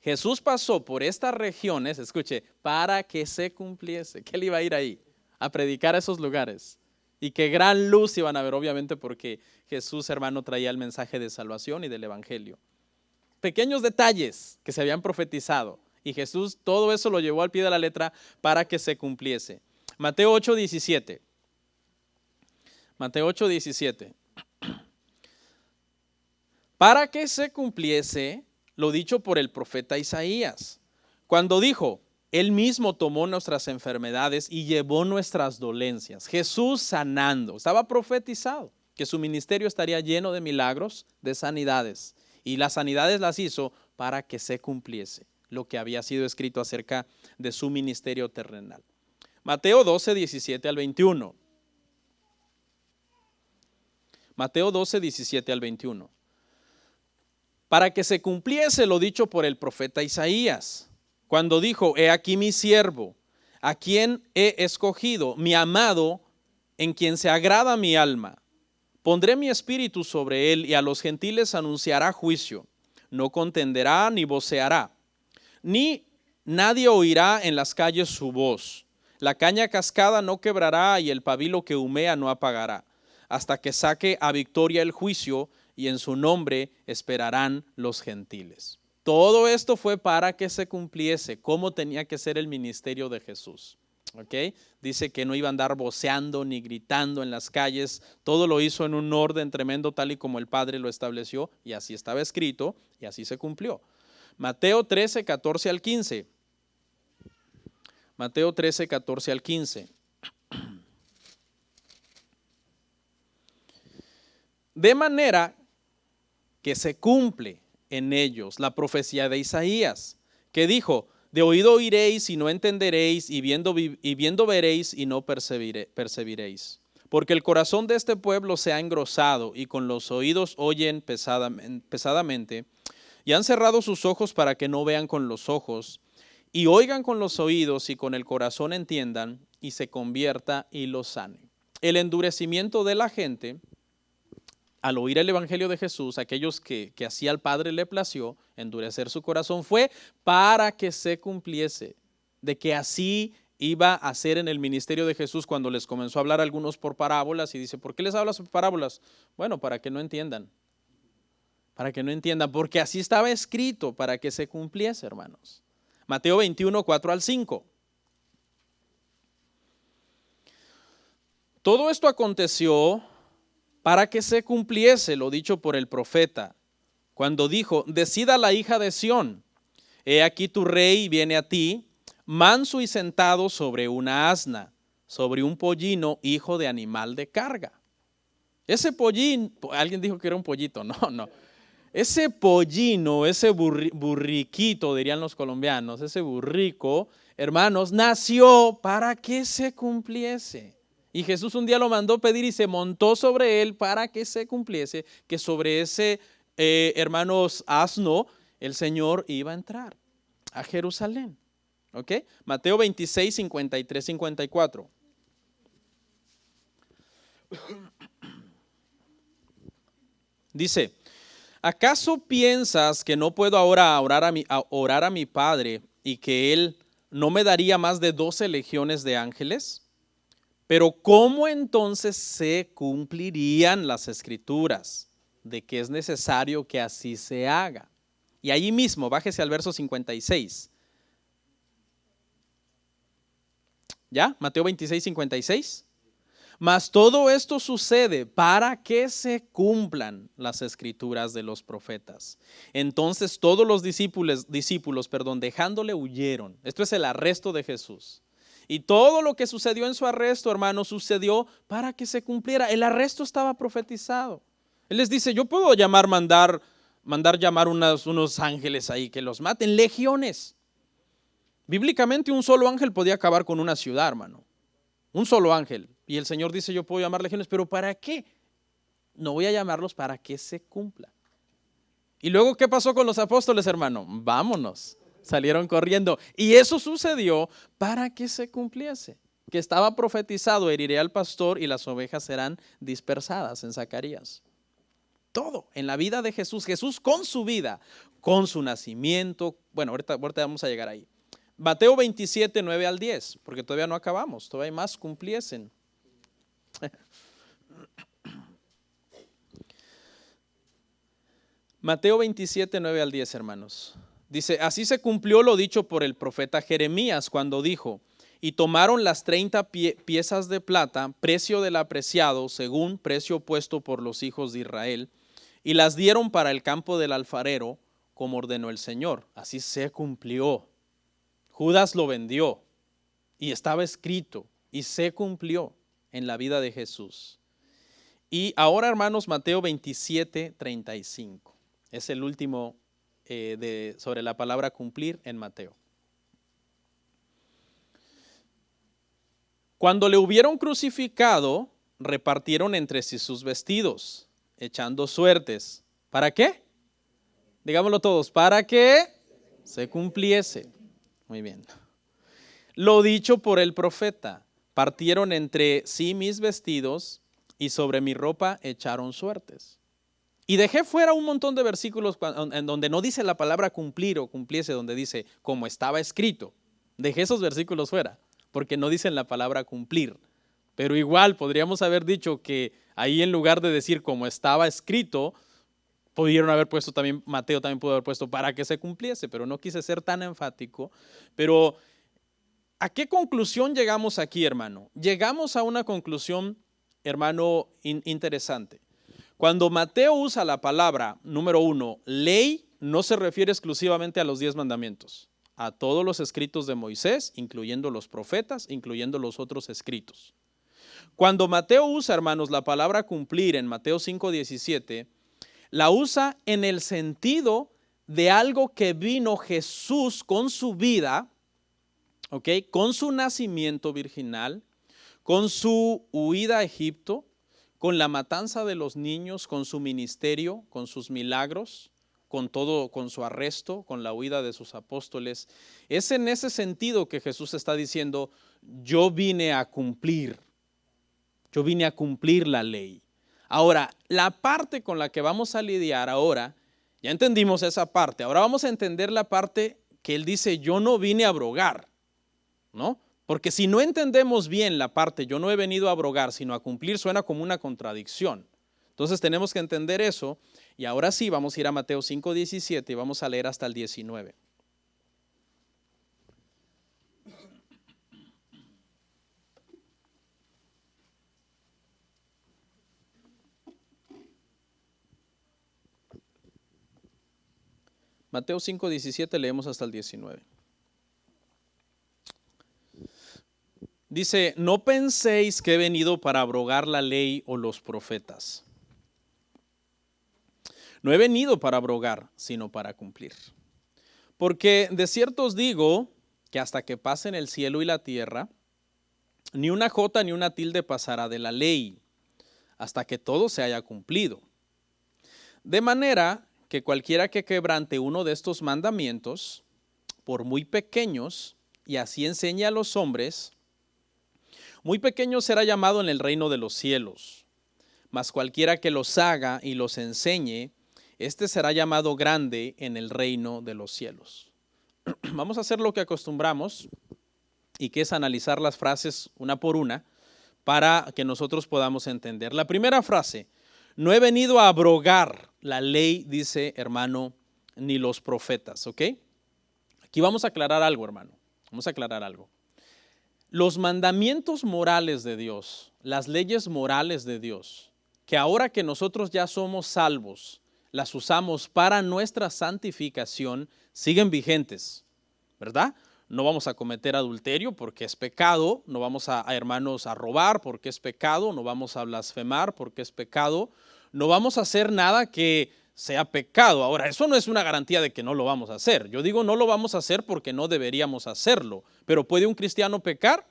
Jesús pasó por estas regiones, escuche, para que se cumpliese, que él iba a ir ahí, a predicar a esos lugares. Y que gran luz iban a ver, obviamente, porque Jesús, hermano, traía el mensaje de salvación y del evangelio. Pequeños detalles que se habían profetizado. Y Jesús todo eso lo llevó al pie de la letra para que se cumpliese. Mateo 8:17. Mateo 8:17. Para que se cumpliese lo dicho por el profeta Isaías, cuando dijo, él mismo tomó nuestras enfermedades y llevó nuestras dolencias. Jesús sanando, estaba profetizado. que su ministerio estaría lleno de milagros, de sanidades. Y las sanidades las hizo para que se cumpliese lo que había sido escrito acerca de su ministerio terrenal. Mateo 12, 17 al 21. Mateo 12, 17 al 21. Para que se cumpliese lo dicho por el profeta Isaías, cuando dijo: he aquí mi siervo, a quien he escogido, mi amado, en quien se agrada mi alma. Pondré mi espíritu sobre él y a los gentiles anunciará juicio. No contenderá ni voceará, ni nadie oirá en las calles su voz. La caña cascada no quebrará y el pabilo que humea no apagará, hasta que saque a victoria el juicio, y en su nombre esperarán los gentiles. Todo esto fue para que se cumpliese cómo tenía que ser el ministerio de Jesús. ¿Okay? Dice que no iba a andar voceando ni gritando en las calles. Todo lo hizo en un orden tremendo, tal y como el Padre lo estableció, y así estaba escrito y así se cumplió. Mateo 13, 14 al 15. Mateo 13, 14 al 15. De manera que se cumple en ellos la profecía de Isaías, que dijo: de oído oiréis y no entenderéis, y viendo veréis y no percibiréis. Porque el corazón de este pueblo se ha engrosado, y con los oídos oyen pesadamente, y han cerrado sus ojos para que no vean con los ojos, y oigan con los oídos, y con el corazón entiendan, y se convierta y los sane. El endurecimiento de la gente al oír el evangelio de Jesús, aquellos que así al Padre le plació endurecer su corazón, fue para que se cumpliese, de que así iba a ser en el ministerio de Jesús cuando les comenzó a hablar a algunos por parábolas. Y dice: ¿por qué les hablas por parábolas? Bueno, para que no entiendan. Para que no entiendan, porque así estaba escrito, para que se cumpliese, hermanos. Mateo 21, 4 al 5. Todo esto aconteció para que se cumpliese lo dicho por el profeta, cuando dijo: decida la hija de Sión, he aquí tu rey viene a ti, manso y sentado sobre una asna, sobre un pollino, hijo de animal de carga. Ese pollín, alguien dijo que era un pollito, no. Ese pollino, ese burriquito, dirían los colombianos, ese burrico, hermanos, nació para que se cumpliese. Y Jesús un día lo mandó pedir y se montó sobre él para que se cumpliese, que sobre ese, hermanos, asno, el Señor iba a entrar a Jerusalén. ¿Ok? Mateo 26, 53, 54. Dice: ¿acaso piensas que no puedo ahora orar a mi Padre y que Él no me daría más de 12 legiones de ángeles? Pero ¿cómo entonces se cumplirían las escrituras de que es necesario que así se haga? Y ahí mismo, bájese al verso 56. ¿Ya? Mateo 26, 56. Mas todo esto sucede para que se cumplan las escrituras de los profetas. Entonces todos los discípulos, dejándole, huyeron. Esto es el arresto de Jesús. Y todo lo que sucedió en su arresto, hermano, sucedió para que se cumpliera. El arresto estaba profetizado. Él les dice: yo puedo mandar llamar unos ángeles ahí que los maten, legiones. Bíblicamente un solo ángel podía acabar con una ciudad, hermano. Un solo ángel. Y el Señor dice: yo puedo llamar legiones, pero ¿para qué? No voy a llamarlos para que se cumpla. Y luego, ¿qué pasó con los apóstoles, hermano? Vámonos. Salieron corriendo. Y eso sucedió para que se cumpliese, que estaba profetizado: heriré al pastor y las ovejas serán dispersadas, en Zacarías. Todo en la vida de Jesús. Jesús con su vida, con su nacimiento. Bueno, ahorita vamos a llegar ahí. Mateo 27, 9 al 10, porque todavía no acabamos, todavía más cumpliesen. Mateo 27, 9 al 10, hermanos. Dice: así se cumplió lo dicho por el profeta Jeremías cuando dijo: y tomaron las 30 piezas de plata, precio del apreciado, según precio puesto por los hijos de Israel, y las dieron para el campo del alfarero, como ordenó el Señor. Así se cumplió. Judas lo vendió y estaba escrito y se cumplió en la vida de Jesús. Y ahora, hermanos, Mateo 27:35. Es el último sobre la palabra cumplir en Mateo. Cuando le hubieron crucificado, repartieron entre sí sus vestidos, echando suertes. ¿Para qué? Digámoslo todos, para que se cumpliese. Muy bien. Lo dicho por el profeta, partieron entre sí mis vestidos y sobre mi ropa echaron suertes. Y dejé fuera un montón de versículos en donde no dice la palabra cumplir o cumpliese, donde dice como estaba escrito. Dejé esos versículos fuera porque no dicen la palabra cumplir. Pero igual podríamos haber dicho que ahí en lugar de decir como estaba escrito, pudieron haber puesto también, Mateo también pudo haber puesto para que se cumpliese, pero no quise ser tan enfático. Pero ¿a qué conclusión llegamos aquí, hermano? Llegamos a una conclusión, hermano, interesante. Cuando Mateo usa la palabra, número 1, ley, no se refiere exclusivamente a los 10 mandamientos, a todos los escritos de Moisés, incluyendo los profetas, incluyendo los otros escritos. Cuando Mateo usa, hermanos, la palabra cumplir en Mateo 5:17, la usa en el sentido de algo que vino Jesús con su vida, ¿okay? Con su nacimiento virginal, con su huida a Egipto, con la matanza de los niños, con su ministerio, con sus milagros, con todo, con su arresto, con la huida de sus apóstoles. Es en ese sentido que Jesús está diciendo, yo vine a cumplir la ley. Ahora, la parte con la que vamos a lidiar ahora, ya entendimos esa parte, ahora vamos a entender la parte que él dice, yo no vine a abrogar, ¿no? Porque si no entendemos bien la parte, yo no he venido a abrogar, sino a cumplir, suena como una contradicción. Entonces tenemos que entender eso, y ahora sí vamos a ir a Mateo 5:17 y vamos a leer hasta el 19. Mateo 5:17 leemos hasta el 19. Dice, no penséis que he venido para abrogar la ley o los profetas. No he venido para abrogar, sino para cumplir. Porque de cierto os digo que hasta que pasen el cielo y la tierra, ni una jota ni una tilde pasará de la ley, hasta que todo se haya cumplido. De manera que cualquiera que quebrante uno de estos mandamientos, por muy pequeños, y así enseñe a los hombres, muy pequeño será llamado en el reino de los cielos. Mas cualquiera que los haga y los enseñe, este será llamado grande en el reino de los cielos. Vamos a hacer lo que acostumbramos, y que es analizar las frases una por una, para que nosotros podamos entender. La primera frase, no he venido a abrogar la ley, dice hermano, ni los profetas, ¿ok? Aquí vamos a aclarar algo, hermano, vamos a aclarar algo. Los mandamientos morales de Dios, las leyes morales de Dios, que ahora que nosotros ya somos salvos, las usamos para nuestra santificación, siguen vigentes, ¿verdad? No vamos a cometer adulterio porque es pecado, no vamos a hermanos a robar porque es pecado, no vamos a blasfemar porque es pecado, no vamos a hacer nada que sea pecado. Ahora, eso no es una garantía de que no lo vamos a hacer. Yo digo no lo vamos a hacer porque no deberíamos hacerlo, pero ¿puede un cristiano pecar?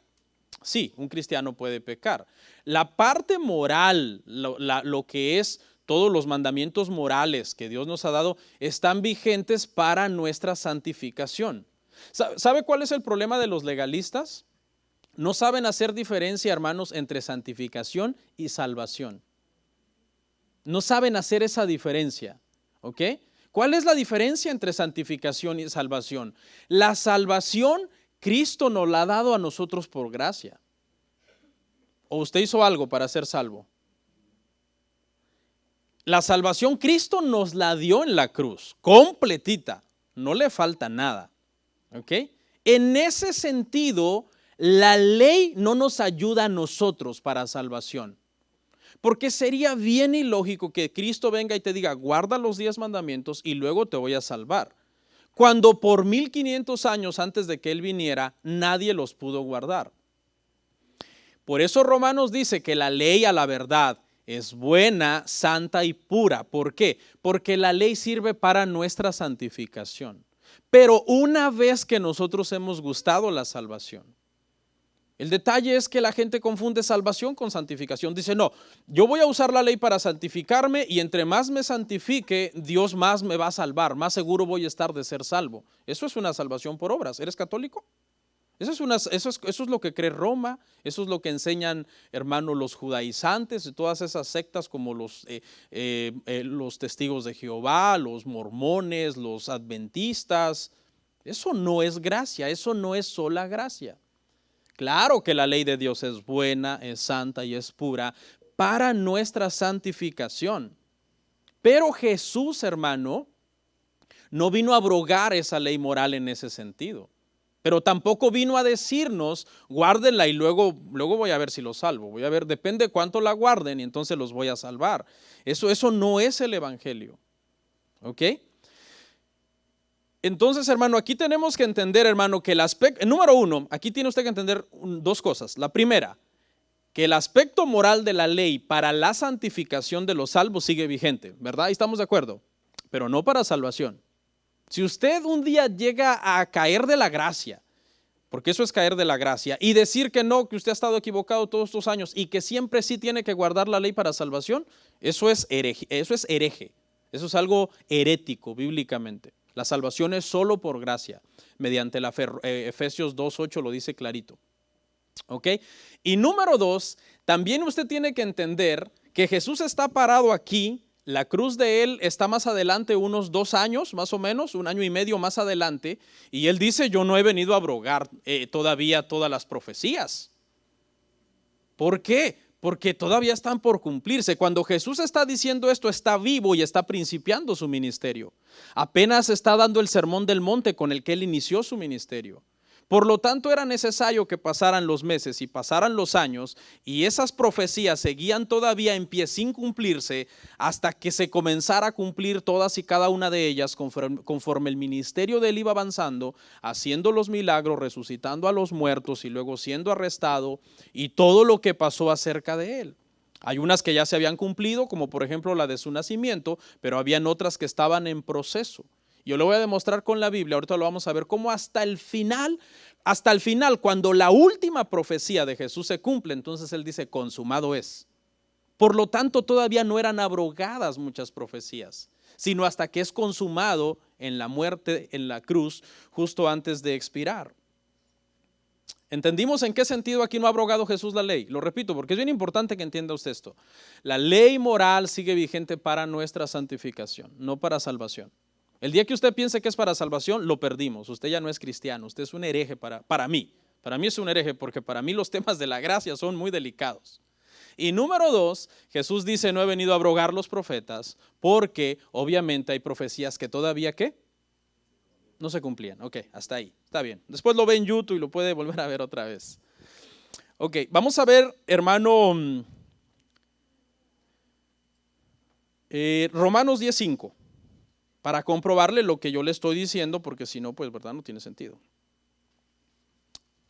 Sí, un cristiano puede pecar. La parte moral, lo que es todos los mandamientos morales que Dios nos ha dado, están vigentes para nuestra santificación. ¿Sabe cuál es el problema de los legalistas? No saben hacer diferencia, hermanos, entre santificación y salvación. No saben hacer esa diferencia, ¿ok? ¿Cuál es la diferencia entre santificación y salvación? La salvación, Cristo nos la ha dado a nosotros por gracia. ¿O usted hizo algo para ser salvo? La salvación, Cristo nos la dio en la cruz, completita, no le falta nada. ¿Ok? En ese sentido, la ley no nos ayuda a nosotros para salvación. Porque sería bien ilógico que Cristo venga y te diga, guarda los 10 mandamientos y luego te voy a salvar. Cuando por 1500 años antes de que Él viniera, nadie los pudo guardar. Por eso Romanos dice que la ley a la verdad es buena, santa y pura. ¿Por qué? Porque la ley sirve para nuestra santificación. Pero una vez que nosotros hemos gustado la salvación, el detalle es que la gente confunde salvación con santificación. Dice, no, yo voy a usar la ley para santificarme y entre más me santifique, Dios más me va a salvar, más seguro voy a estar de ser salvo. Eso es una salvación por obras. ¿Eres católico? Eso es lo que cree Roma, eso es lo que enseñan, hermano, los judaizantes y todas esas sectas como los testigos de Jehová, los mormones, los adventistas. Eso no es gracia, eso no es sola gracia. Claro que la ley de Dios es buena, es santa y es pura para nuestra santificación. Pero Jesús, hermano, no vino a abrogar esa ley moral en ese sentido. Pero tampoco vino a decirnos, guárdenla y luego voy a ver si los salvo. Voy a ver, depende cuánto la guarden y entonces los voy a salvar. Eso no es el evangelio. ¿Ok? Entonces, hermano, aquí tenemos que entender, hermano, que el aspecto, número uno, aquí tiene usted que entender dos cosas. La primera, que el aspecto moral de la ley para la santificación de los salvos sigue vigente, ¿verdad? ¿Y estamos de acuerdo? Pero no para salvación. Si usted un día llega a caer de la gracia, porque eso es caer de la gracia, y decir que no, que usted ha estado equivocado todos estos años y que siempre sí tiene que guardar la ley para salvación, eso es hereje, eso es algo herético bíblicamente. La salvación es solo por gracia, mediante la fe. Efesios 2:8 lo dice clarito. ¿Ok? Y número dos, también usted tiene que entender que Jesús está parado aquí. La cruz de él está más adelante, unos 2 años, más o menos, 1 año y medio más adelante. Y él dice, yo no he venido a abrogar todavía todas las profecías. ¿Por qué? Porque todavía están por cumplirse. Cuando Jesús está diciendo esto, está vivo y está principiando su ministerio. Apenas está dando el sermón del monte con el que él inició su ministerio. Por lo tanto, era necesario que pasaran los meses y pasaran los años y esas profecías seguían todavía en pie sin cumplirse hasta que se comenzara a cumplir todas y cada una de ellas conforme el ministerio de él iba avanzando, haciendo los milagros, resucitando a los muertos y luego siendo arrestado y todo lo que pasó acerca de él. Hay unas que ya se habían cumplido, como por ejemplo la de su nacimiento, pero habían otras que estaban en proceso. Yo lo voy a demostrar con la Biblia, ahorita lo vamos a ver cómo hasta el final, cuando la última profecía de Jesús se cumple, entonces él dice, consumado es. Por lo tanto, todavía no eran abrogadas muchas profecías, sino hasta que es consumado en la muerte, en la cruz, justo antes de expirar. ¿Entendimos en qué sentido aquí no ha abrogado Jesús la ley? Lo repito porque es bien importante que entienda usted esto. La ley moral sigue vigente para nuestra santificación, no para salvación. El día que usted piense que es para salvación, lo perdimos. Usted ya no es cristiano, usted es un hereje para mí. Para mí es un hereje porque para mí los temas de la gracia son muy delicados. Y número dos, Jesús dice no he venido a abrogar los profetas porque obviamente hay profecías que todavía ¿qué? No se cumplían. Ok, hasta ahí, está bien. Después lo ve en YouTube y lo puede volver a ver otra vez. Ok, vamos a ver, hermano, Romanos 10:5. Para comprobarle lo que yo le estoy diciendo, porque si no, pues verdad no tiene sentido.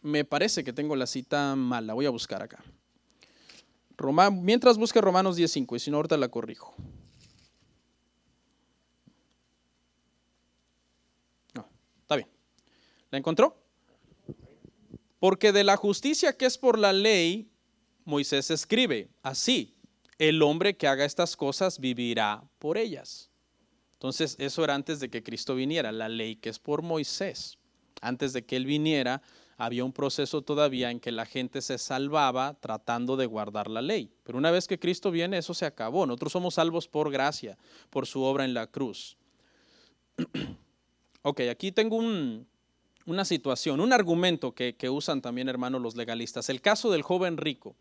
Me parece que tengo la cita mal, la voy a buscar acá. Mientras busque Romanos 10:5 y si no ahorita la corrijo. No, está bien. ¿La encontró? Porque de la justicia que es por la ley, Moisés escribe, así, el hombre que haga estas cosas vivirá por ellas. Entonces, eso era antes de que Cristo viniera, la ley que es por Moisés. Antes de que él viniera, había un proceso todavía en que la gente se salvaba tratando de guardar la ley. Pero una vez que Cristo viene, eso se acabó. Nosotros somos salvos por gracia, por su obra en la cruz. Ok, aquí tengo una situación, un argumento que usan también, hermanos, los legalistas. El caso del joven rico.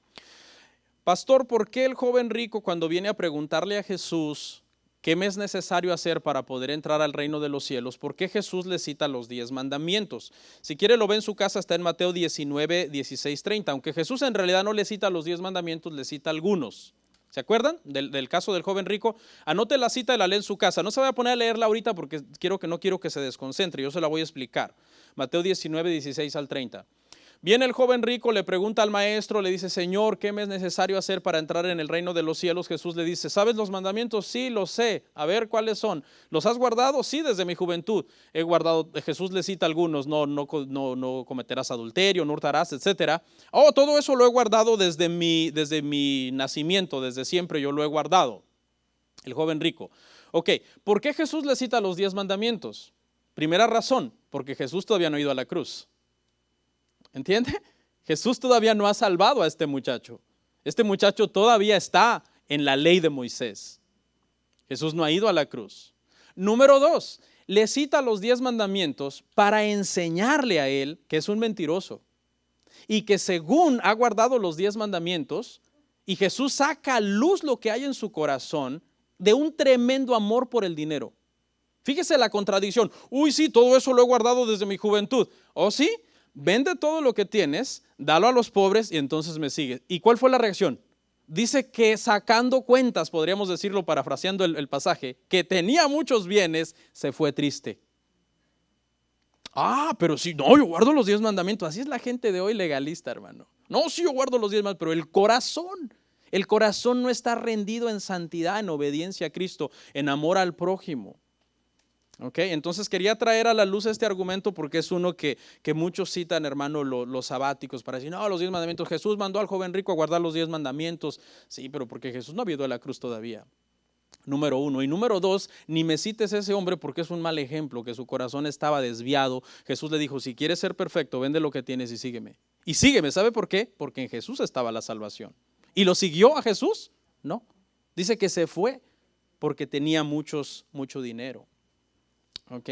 Pastor, ¿por qué el joven rico cuando viene a preguntarle a Jesús ¿qué me es necesario hacer para poder entrar al reino de los cielos? ¿Por qué Jesús le cita los 10 mandamientos? Si quiere lo ve en su casa, está en Mateo 19, 16, 30. Aunque Jesús en realidad no le cita los 10 mandamientos, le cita algunos. ¿Se acuerdan del caso del joven rico? Anote la cita y la lee en su casa. No se vaya a poner a leerla ahorita porque no quiero que se desconcentre. Yo se la voy a explicar. Mateo 19, 16 al 30. Viene el joven rico, le pregunta al maestro, le dice, Señor, ¿qué me es necesario hacer para entrar en el reino de los cielos? Jesús le dice, ¿sabes los mandamientos? Sí, los sé. A ver, ¿cuáles son? ¿Los has guardado? Sí, desde mi juventud. He guardado, Jesús le cita algunos, no cometerás adulterio, no hurtarás, etcétera. Oh, todo eso lo he guardado desde mi nacimiento, desde siempre yo lo he guardado. El joven rico. Ok, ¿por qué Jesús le cita los 10 mandamientos? Primera razón, porque Jesús todavía no ha ido a la cruz. ¿Entiende? Jesús todavía no ha salvado a este muchacho. Este muchacho todavía está en la ley de Moisés. Jesús no ha ido a la cruz. Número 2, le cita los 10 mandamientos para enseñarle a él que es un mentiroso y que según ha guardado los 10 mandamientos, y Jesús saca a luz lo que hay en su corazón de un tremendo amor por el dinero. Fíjese la contradicción. Uy, sí, todo eso lo he guardado desde mi juventud. ¿Oh, sí? Vende todo lo que tienes, dalo a los pobres y entonces me sigues. ¿Y cuál fue la reacción? Dice que sacando cuentas, podríamos decirlo parafraseando el pasaje, que tenía muchos bienes, se fue triste. Ah, pero sí, no, yo guardo los 10 mandamientos. Así es la gente de hoy legalista, hermano. No, sí, yo guardo los 10 mandamientos, pero el corazón no está rendido en santidad, en obediencia a Cristo, en amor al prójimo. Ok, entonces quería traer a la luz este argumento porque es uno que muchos citan, hermano, los sabáticos para decir, no, los 10 mandamientos, Jesús mandó al joven rico a guardar los 10 mandamientos. Sí, pero porque Jesús no había ido a la cruz todavía. Número 1. Y número 2, ni me cites ese hombre porque es un mal ejemplo, que su corazón estaba desviado. Jesús le dijo, si quieres ser perfecto, vende lo que tienes y sígueme. Y sígueme, ¿sabe por qué? Porque en Jesús estaba la salvación. ¿Y lo siguió a Jesús? No. Dice que se fue porque tenía mucho dinero. Ok.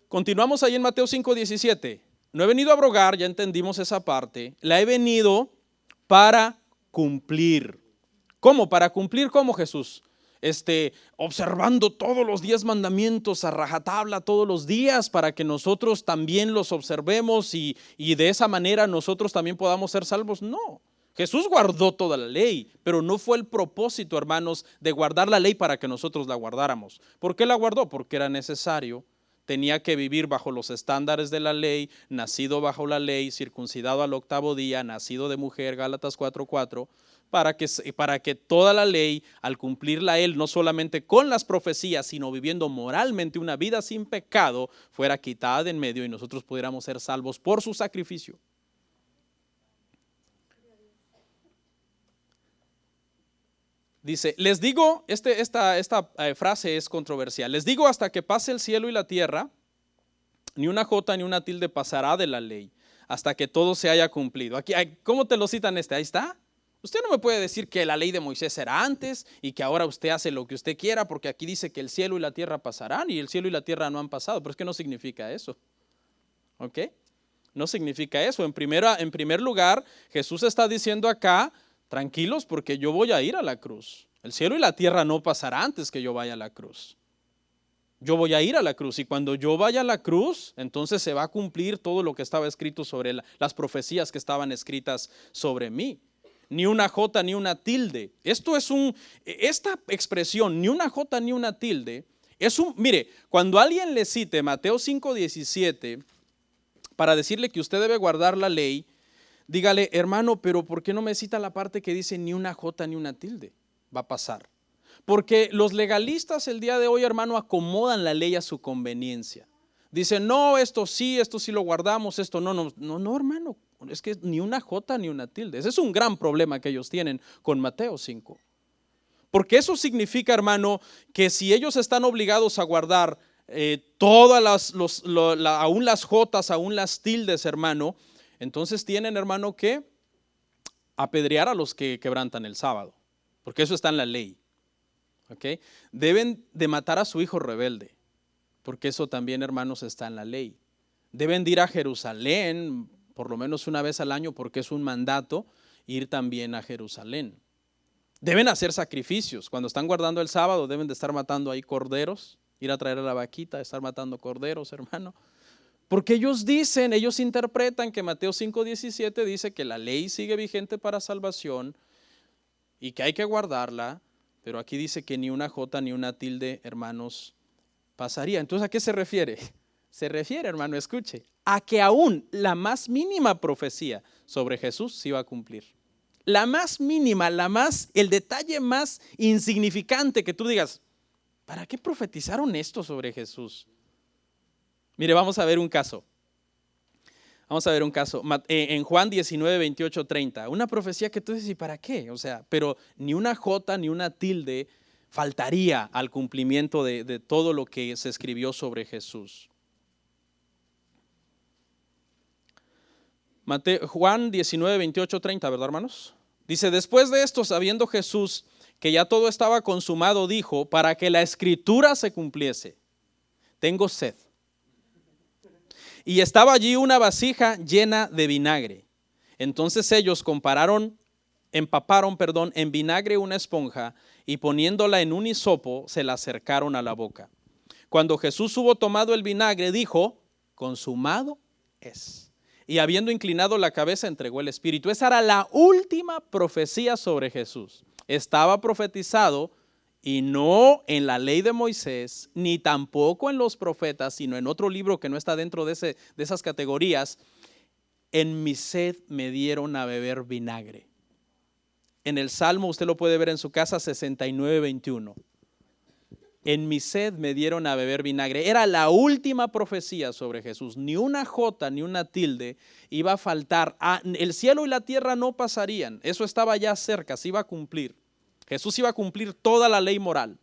Continuamos ahí en Mateo 5:17. No he venido a abrogar, ya entendimos esa parte. La he venido para cumplir. ¿Cómo? Para cumplir, ¿cómo, Jesús? Observando todos los 10 mandamientos a rajatabla todos los días para que nosotros también los observemos y de esa manera nosotros también podamos ser salvos. No. Jesús guardó toda la ley, pero no fue el propósito, hermanos, de guardar la ley para que nosotros la guardáramos. ¿Por qué la guardó? Porque era necesario. Tenía que vivir bajo los estándares de la ley, nacido bajo la ley, circuncidado al 8º día, nacido de mujer, Gálatas 4:4, para que toda la ley, al cumplirla él, no solamente con las profecías, sino viviendo moralmente una vida sin pecado, fuera quitada de en medio y nosotros pudiéramos ser salvos por su sacrificio. Dice, les digo, esta frase es controversial, les digo hasta que pase el cielo y la tierra, ni una jota ni una tilde pasará de la ley, hasta que todo se haya cumplido. Aquí, ¿cómo te lo citan Ahí está. Usted no me puede decir que la ley de Moisés era antes y que ahora usted hace lo que usted quiera, porque aquí dice que el cielo y la tierra pasarán y el cielo y la tierra no han pasado, pero es que no significa eso. ¿Ok? No significa eso. En primer lugar, Jesús está diciendo acá, tranquilos porque yo voy a ir a la cruz. El cielo y la tierra no pasará antes que yo vaya a la cruz. Yo voy a ir a la cruz y cuando yo vaya a la cruz, entonces se va a cumplir todo lo que estaba escrito sobre las profecías que estaban escritas sobre mí. Ni una jota ni una tilde. Esta expresión, ni una jota ni una tilde, mire, cuando alguien le cite Mateo 5:17 para decirle que usted debe guardar la ley, dígale, hermano, pero ¿por qué no me cita la parte que dice ni una jota ni una tilde? Va a pasar. Porque los legalistas el día de hoy, hermano, acomodan la ley a su conveniencia. Dicen, no, esto sí lo guardamos, esto no, hermano. Es que ni una jota ni una tilde. Ese es un gran problema que ellos tienen con Mateo 5. Porque eso significa, hermano, que si ellos están obligados a guardar todas aún las jotas, aún las tildes, hermano, entonces tienen, hermano, que apedrear a los que quebrantan el sábado, porque eso está en la ley. ¿Okay? Deben de matar a su hijo rebelde, porque eso también, hermanos, está en la ley. Deben de ir a Jerusalén por lo menos una vez al año, porque es un mandato ir también a Jerusalén. Deben hacer sacrificios. Cuando están guardando el sábado deben de estar matando ahí corderos, ir a traer a la vaquita, estar matando corderos, hermano. Porque ellos interpretan que Mateo 5:17 dice que la ley sigue vigente para salvación y que hay que guardarla, pero aquí dice que ni una jota ni una tilde, hermanos, pasaría. Entonces, ¿a qué se refiere? Se refiere, hermano, escuche, a que aún la más mínima profecía sobre Jesús se iba a cumplir. La más mínima, el detalle más insignificante que tú digas, ¿para qué profetizaron esto sobre Jesús? Mire, vamos a ver un caso. En Juan 19, 28, 30. Una profecía que tú dices, ¿y para qué? O sea, pero ni una jota ni una tilde faltaría al cumplimiento de todo lo que se escribió sobre Jesús. Juan 19, 28, 30, ¿verdad, hermanos? Dice, después de esto, sabiendo Jesús que ya todo estaba consumado, dijo, para que la escritura se cumpliese, tengo sed. Y estaba allí una vasija llena de vinagre. Entonces ellos empaparon en vinagre una esponja y poniéndola en un hisopo se la acercaron a la boca. Cuando Jesús hubo tomado el vinagre, dijo, consumado es. Y habiendo inclinado la cabeza, entregó el espíritu. Esa era la última profecía sobre Jesús. Estaba profetizado y no en la ley de Moisés, ni tampoco en los profetas, sino en otro libro que no está dentro de esas categorías. En mi sed me dieron a beber vinagre. En el Salmo, usted lo puede ver en su casa, 69, 21. En mi sed me dieron a beber vinagre. Era la última profecía sobre Jesús. Ni una jota ni una tilde iba a faltar. El cielo y la tierra no pasarían. Eso estaba ya cerca, se iba a cumplir. Jesús iba a cumplir toda la ley moral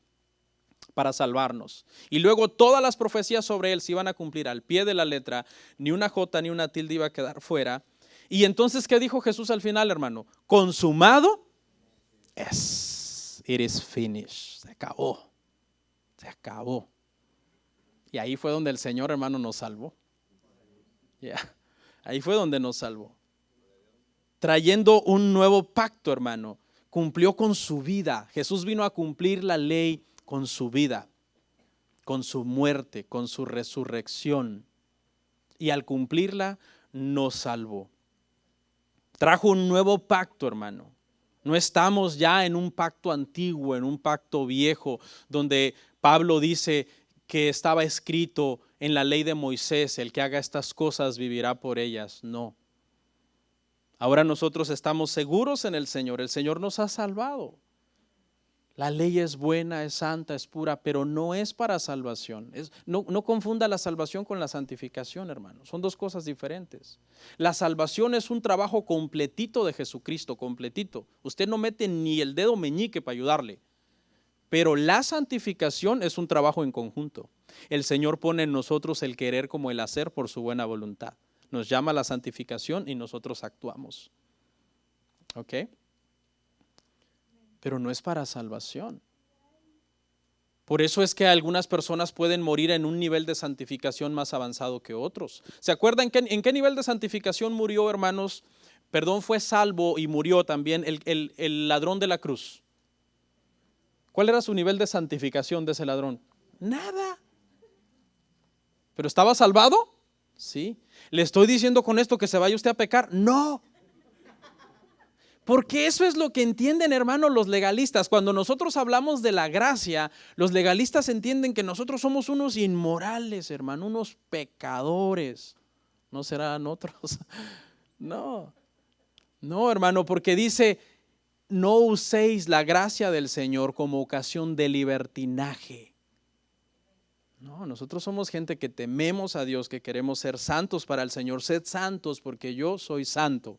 para salvarnos. Y luego todas las profecías sobre él se iban a cumplir al pie de la letra. Ni una jota ni una tilde iba a quedar fuera. Y entonces, ¿qué dijo Jesús al final, hermano? Consumado es. It is finished. Se acabó. Se acabó. Y ahí fue donde el Señor, hermano, nos salvó. Ahí fue donde nos salvó. Trayendo un nuevo pacto, hermano. Cumplió con su vida. Jesús vino a cumplir la ley con su vida, con su muerte, con su resurrección. Y al cumplirla, nos salvó. Trajo un nuevo pacto, hermano. No estamos ya en un pacto antiguo, en un pacto viejo, donde Pablo dice que estaba escrito en la ley de Moisés, el que haga estas cosas vivirá por ellas. No. Ahora nosotros estamos seguros en el Señor nos ha salvado. La ley es buena, es santa, es pura, pero no es para salvación. No confunda la salvación con la santificación, hermano. Son dos cosas diferentes. La salvación es un trabajo completito de Jesucristo, completito. Usted no mete ni el dedo meñique para ayudarle. Pero la santificación es un trabajo en conjunto. El Señor pone en nosotros el querer como el hacer por su buena voluntad. Nos llama a la santificación y nosotros actuamos. ¿Ok? Pero no es para salvación. Por eso es que algunas personas pueden morir en un nivel de santificación más avanzado que otros. ¿Se acuerdan en qué nivel de santificación murió, hermanos? Fue salvo y murió también el ladrón de la cruz. ¿Cuál era su nivel de santificación de ese ladrón? Nada. ¿Pero estaba salvado? Sí. ¿Le estoy diciendo con esto que se vaya usted a pecar? No. Porque eso es lo que entienden, hermanos, los legalistas. Cuando nosotros hablamos de la gracia, los legalistas entienden que nosotros somos unos inmorales, hermano, unos pecadores. ¿No serán otros? No, hermano, porque dice, no uséis la gracia del Señor como ocasión de libertinaje. No, nosotros somos gente que tememos a Dios, que queremos ser santos para el Señor. Sed santos porque yo soy santo.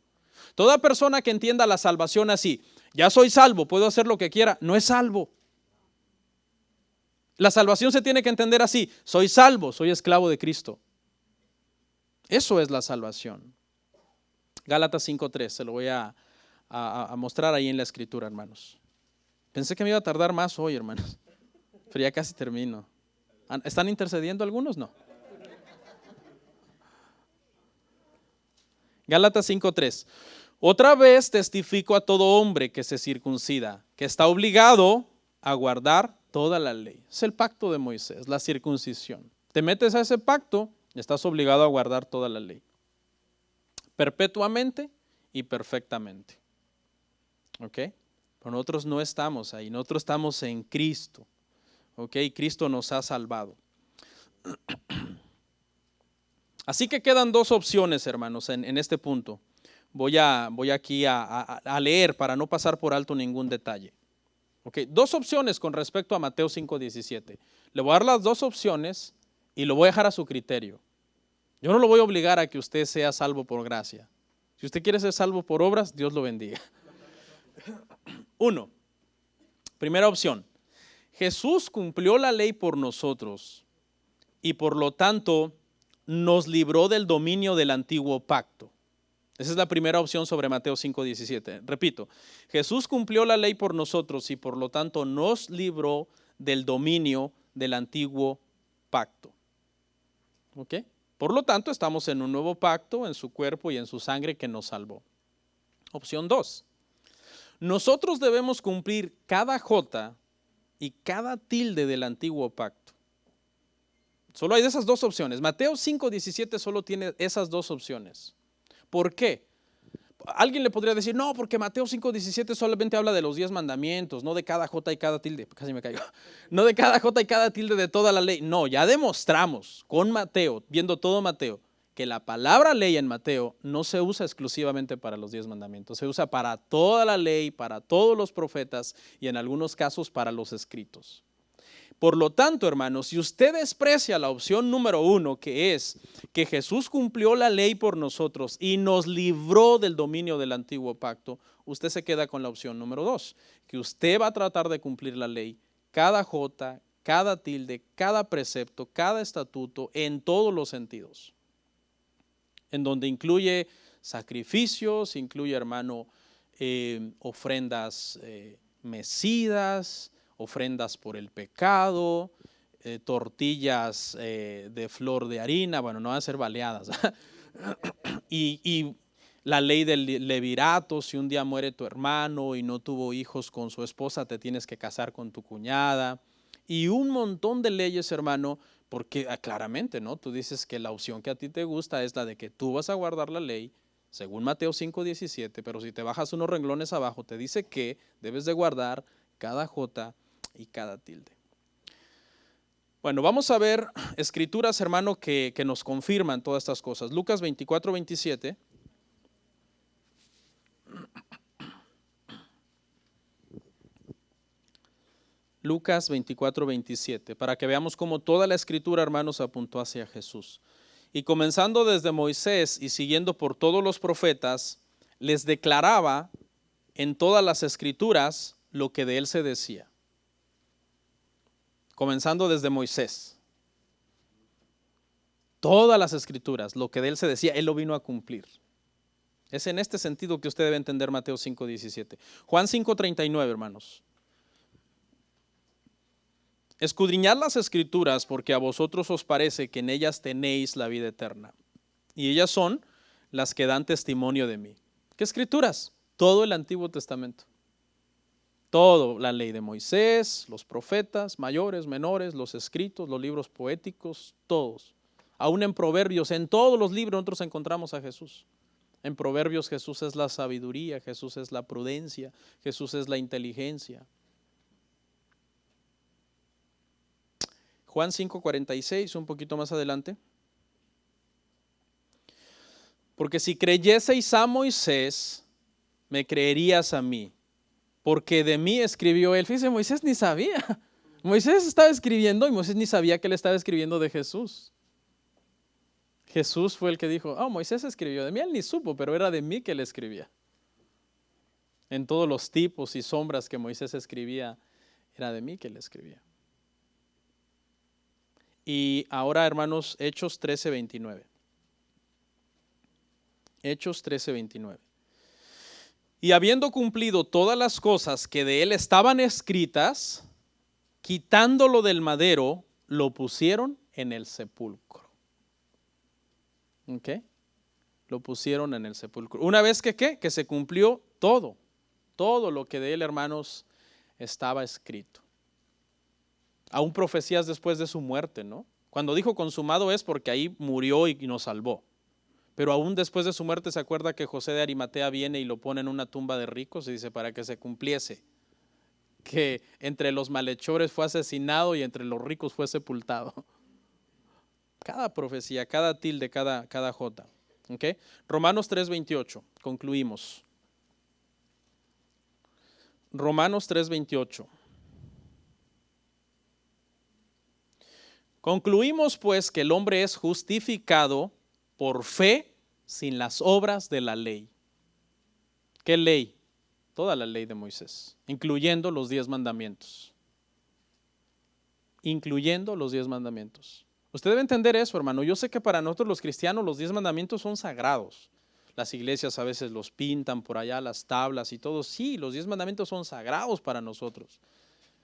Toda persona que entienda la salvación así, ya soy salvo, puedo hacer lo que quiera, no es salvo. La salvación se tiene que entender así, soy salvo, soy esclavo de Cristo. Eso es la salvación. Gálatas 5:3, se lo voy a mostrar ahí en la escritura, hermanos. Pensé que me iba a tardar más hoy, hermanos, pero ya casi termino. ¿Están intercediendo algunos? No. Gálatas 5:3. Otra vez testifico a todo hombre que se circuncida, que está obligado a guardar toda la ley. Es el pacto de Moisés, la circuncisión. Te metes a ese pacto y estás obligado a guardar toda la ley. Perpetuamente y perfectamente. ¿Ok? Pero nosotros no estamos ahí, nosotros estamos en Cristo. ¿Ok? Cristo nos ha salvado. Así que quedan dos opciones, hermanos, en este punto. Voy aquí a leer para no pasar por alto ningún detalle. Okay, dos opciones con respecto a Mateo 5:17. Le voy a dar las dos opciones y lo voy a dejar a su criterio. Yo no lo voy a obligar a que usted sea salvo por gracia. Si usted quiere ser salvo por obras, Dios lo bendiga. Uno, primera opción. Jesús cumplió la ley por nosotros y por lo tanto nos libró del dominio del antiguo pacto. Esa es la primera opción sobre Mateo 5:17. Repito, Jesús cumplió la ley por nosotros y por lo tanto nos libró del dominio del antiguo pacto. ¿Ok? Por lo tanto, estamos en un nuevo pacto en su cuerpo y en su sangre que nos salvó. Opción 2. Nosotros debemos cumplir cada jota y cada tilde del antiguo pacto. Solo hay de esas dos opciones. Mateo 5:17 solo tiene esas dos opciones. ¿Por qué? Alguien le podría decir, no, porque Mateo 5:17 solamente habla de los 10 mandamientos, no de cada jota y cada tilde. Casi me caigo. No de cada jota y cada tilde de toda la ley. No, ya demostramos con Mateo, viendo todo Mateo, que la palabra ley en Mateo no se usa exclusivamente para los 10 mandamientos. Se usa para toda la ley, para todos los profetas y en algunos casos para los escritos. Por lo tanto, hermanos, si usted desprecia la opción número 1, que es que Jesús cumplió la ley por nosotros y nos libró del dominio del antiguo pacto, usted se queda con la opción número 2, que usted va a tratar de cumplir la ley, cada jota, cada tilde, cada precepto, cada estatuto, en todos los sentidos, en donde incluye sacrificios, incluye, hermano, ofrendas mecidas, ofrendas por el pecado, tortillas de flor de harina, bueno, no van a ser baleadas. y la ley del levirato, si un día muere tu hermano y no tuvo hijos con su esposa, te tienes que casar con tu cuñada. Y un montón de leyes, hermano, porque claramente, ¿no? Tú dices que la opción que a ti te gusta es la de que tú vas a guardar la ley, según Mateo 5:17, pero si te bajas unos renglones abajo, te dice que debes de guardar cada jota y cada tilde. Bueno, vamos a ver escrituras, hermano, que nos confirman todas estas cosas. Lucas 24:27. Lucas 24:27, para que veamos cómo toda la escritura, hermanos, apuntó hacia Jesús. Y comenzando desde Moisés y siguiendo por todos los profetas, les declaraba en todas las escrituras lo que de él se decía. Comenzando desde Moisés. Todas las escrituras, lo que de él se decía, él lo vino a cumplir. Es en este sentido que usted debe entender Mateo 5:17. Juan 5:39, hermanos. Escudriñad las escrituras porque a vosotros os parece que en ellas tenéis la vida eterna. Y ellas son las que dan testimonio de mí. ¿Qué escrituras? Todo el Antiguo Testamento. Todo, la ley de Moisés, los profetas, mayores, menores, los escritos, los libros poéticos, todos. Aún en Proverbios, en todos los libros nosotros encontramos a Jesús. En Proverbios Jesús es la sabiduría, Jesús es la prudencia, Jesús es la inteligencia. Juan 5:46, un poquito más adelante. Porque si creyeseis a Moisés, me creerías a mí, porque de mí escribió él. Fíjese, Moisés ni sabía. Moisés estaba escribiendo y Moisés ni sabía que él estaba escribiendo de Jesús. Jesús fue el que dijo, Moisés escribió de mí, él ni supo, pero era de mí que él escribía. En todos los tipos y sombras que Moisés escribía, era de mí que él escribía. Y ahora, hermanos, Hechos 13:29. Hechos 13:29. Y habiendo cumplido todas las cosas que de él estaban escritas, quitándolo del madero, lo pusieron en el sepulcro. ¿Ok? Lo pusieron en el sepulcro. Una vez que se cumplió todo lo que de él, hermanos, estaba escrito. Aún profecías después de su muerte, ¿no? Cuando dijo consumado es porque ahí murió y nos salvó. Pero aún después de su muerte, ¿se acuerda que José de Arimatea viene y lo pone en una tumba de ricos? Y dice, para que se cumpliese, que entre los malhechores fue asesinado y entre los ricos fue sepultado. Cada profecía, cada tilde, cada jota. ¿Okay? Romanos 3:28, concluimos. Romanos 3:28. Concluimos pues que el hombre es justificado por fe sin las obras de la ley. ¿Qué ley? Toda la ley de Moisés, incluyendo los 10 mandamientos. Incluyendo los 10 mandamientos. Usted debe entender eso, hermano. Yo sé que para nosotros los cristianos los 10 mandamientos son sagrados. Las iglesias a veces los pintan por allá, las tablas y todo. Sí, los 10 mandamientos son sagrados para nosotros.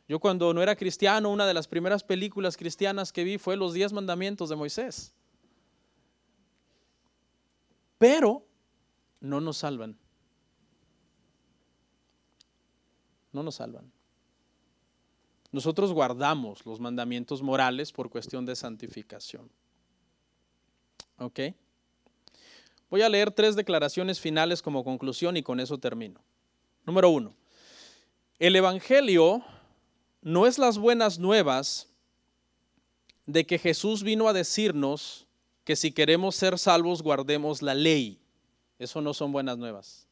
Yo cuando no era cristiano, una de las primeras películas cristianas que vi fue los 10 mandamientos de Moisés. Pero no nos salvan. No nos salvan. Nosotros guardamos los mandamientos morales por cuestión de santificación. ¿Ok? Voy a leer 3 declaraciones finales como conclusión y con eso termino. Número 1. El Evangelio no es las buenas nuevas de que Jesús vino a decirnos que si queremos ser salvos guardemos la ley. Eso no son buenas nuevas.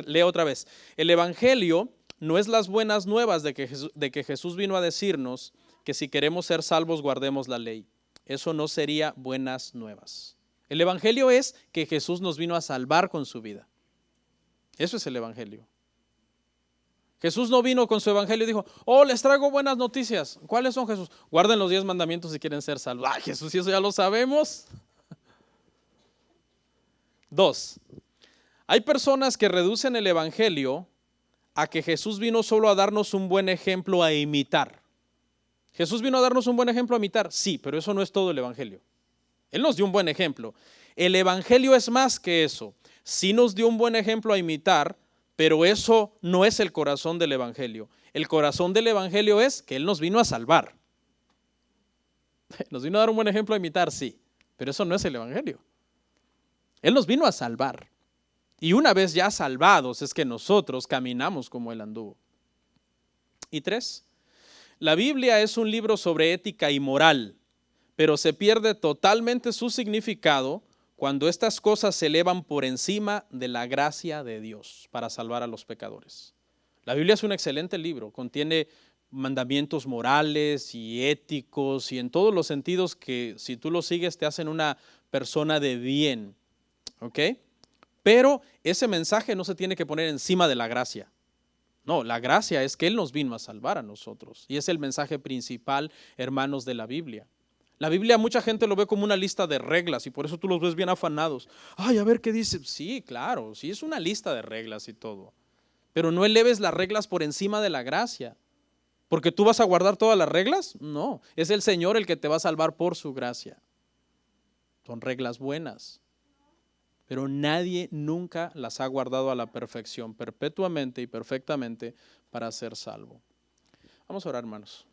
Leo otra vez. El Evangelio no es las buenas nuevas de que Jesús vino a decirnos que si queremos ser salvos guardemos la ley. Eso no sería buenas nuevas. El Evangelio es que Jesús nos vino a salvar con su vida. Eso es el Evangelio. Jesús no vino con su Evangelio y dijo, oh, les traigo buenas noticias. ¿Cuáles son, Jesús? Guarden los 10 mandamientos si quieren ser salvos. Ay, Jesús, ¿y eso ya lo sabemos? 2. Hay personas que reducen el Evangelio a que Jesús vino solo a darnos un buen ejemplo a imitar. Jesús vino a darnos un buen ejemplo a imitar, sí, pero eso no es todo el Evangelio. Él nos dio un buen ejemplo. El Evangelio es más que eso. Sí nos dio un buen ejemplo a imitar, pero eso no es el corazón del Evangelio. El corazón del Evangelio es que Él nos vino a salvar. Nos vino a dar un buen ejemplo a imitar, sí, pero eso no es el Evangelio. Él nos vino a salvar. Y una vez ya salvados es que nosotros caminamos como Él anduvo. Y 3, la Biblia es un libro sobre ética y moral, pero se pierde totalmente su significado cuando estas cosas se elevan por encima de la gracia de Dios para salvar a los pecadores. La Biblia es un excelente libro, contiene mandamientos morales y éticos y en todos los sentidos que si tú los sigues te hacen una persona de bien, ¿ok? Pero ese mensaje no se tiene que poner encima de la gracia. No, la gracia es que Él nos vino a salvar a nosotros. Y es el mensaje principal, hermanos, de la Biblia. La Biblia mucha gente lo ve como una lista de reglas y por eso tú los ves bien afanados. Ay, a ver qué dice. Sí, claro, sí es una lista de reglas y todo. Pero no eleves las reglas por encima de la gracia. ¿Porque tú vas a guardar todas las reglas? No, es el Señor el que te va a salvar por su gracia. Son reglas buenas. Pero nadie nunca las ha guardado a la perfección, perpetuamente y perfectamente para ser salvo. Vamos a orar, hermanos.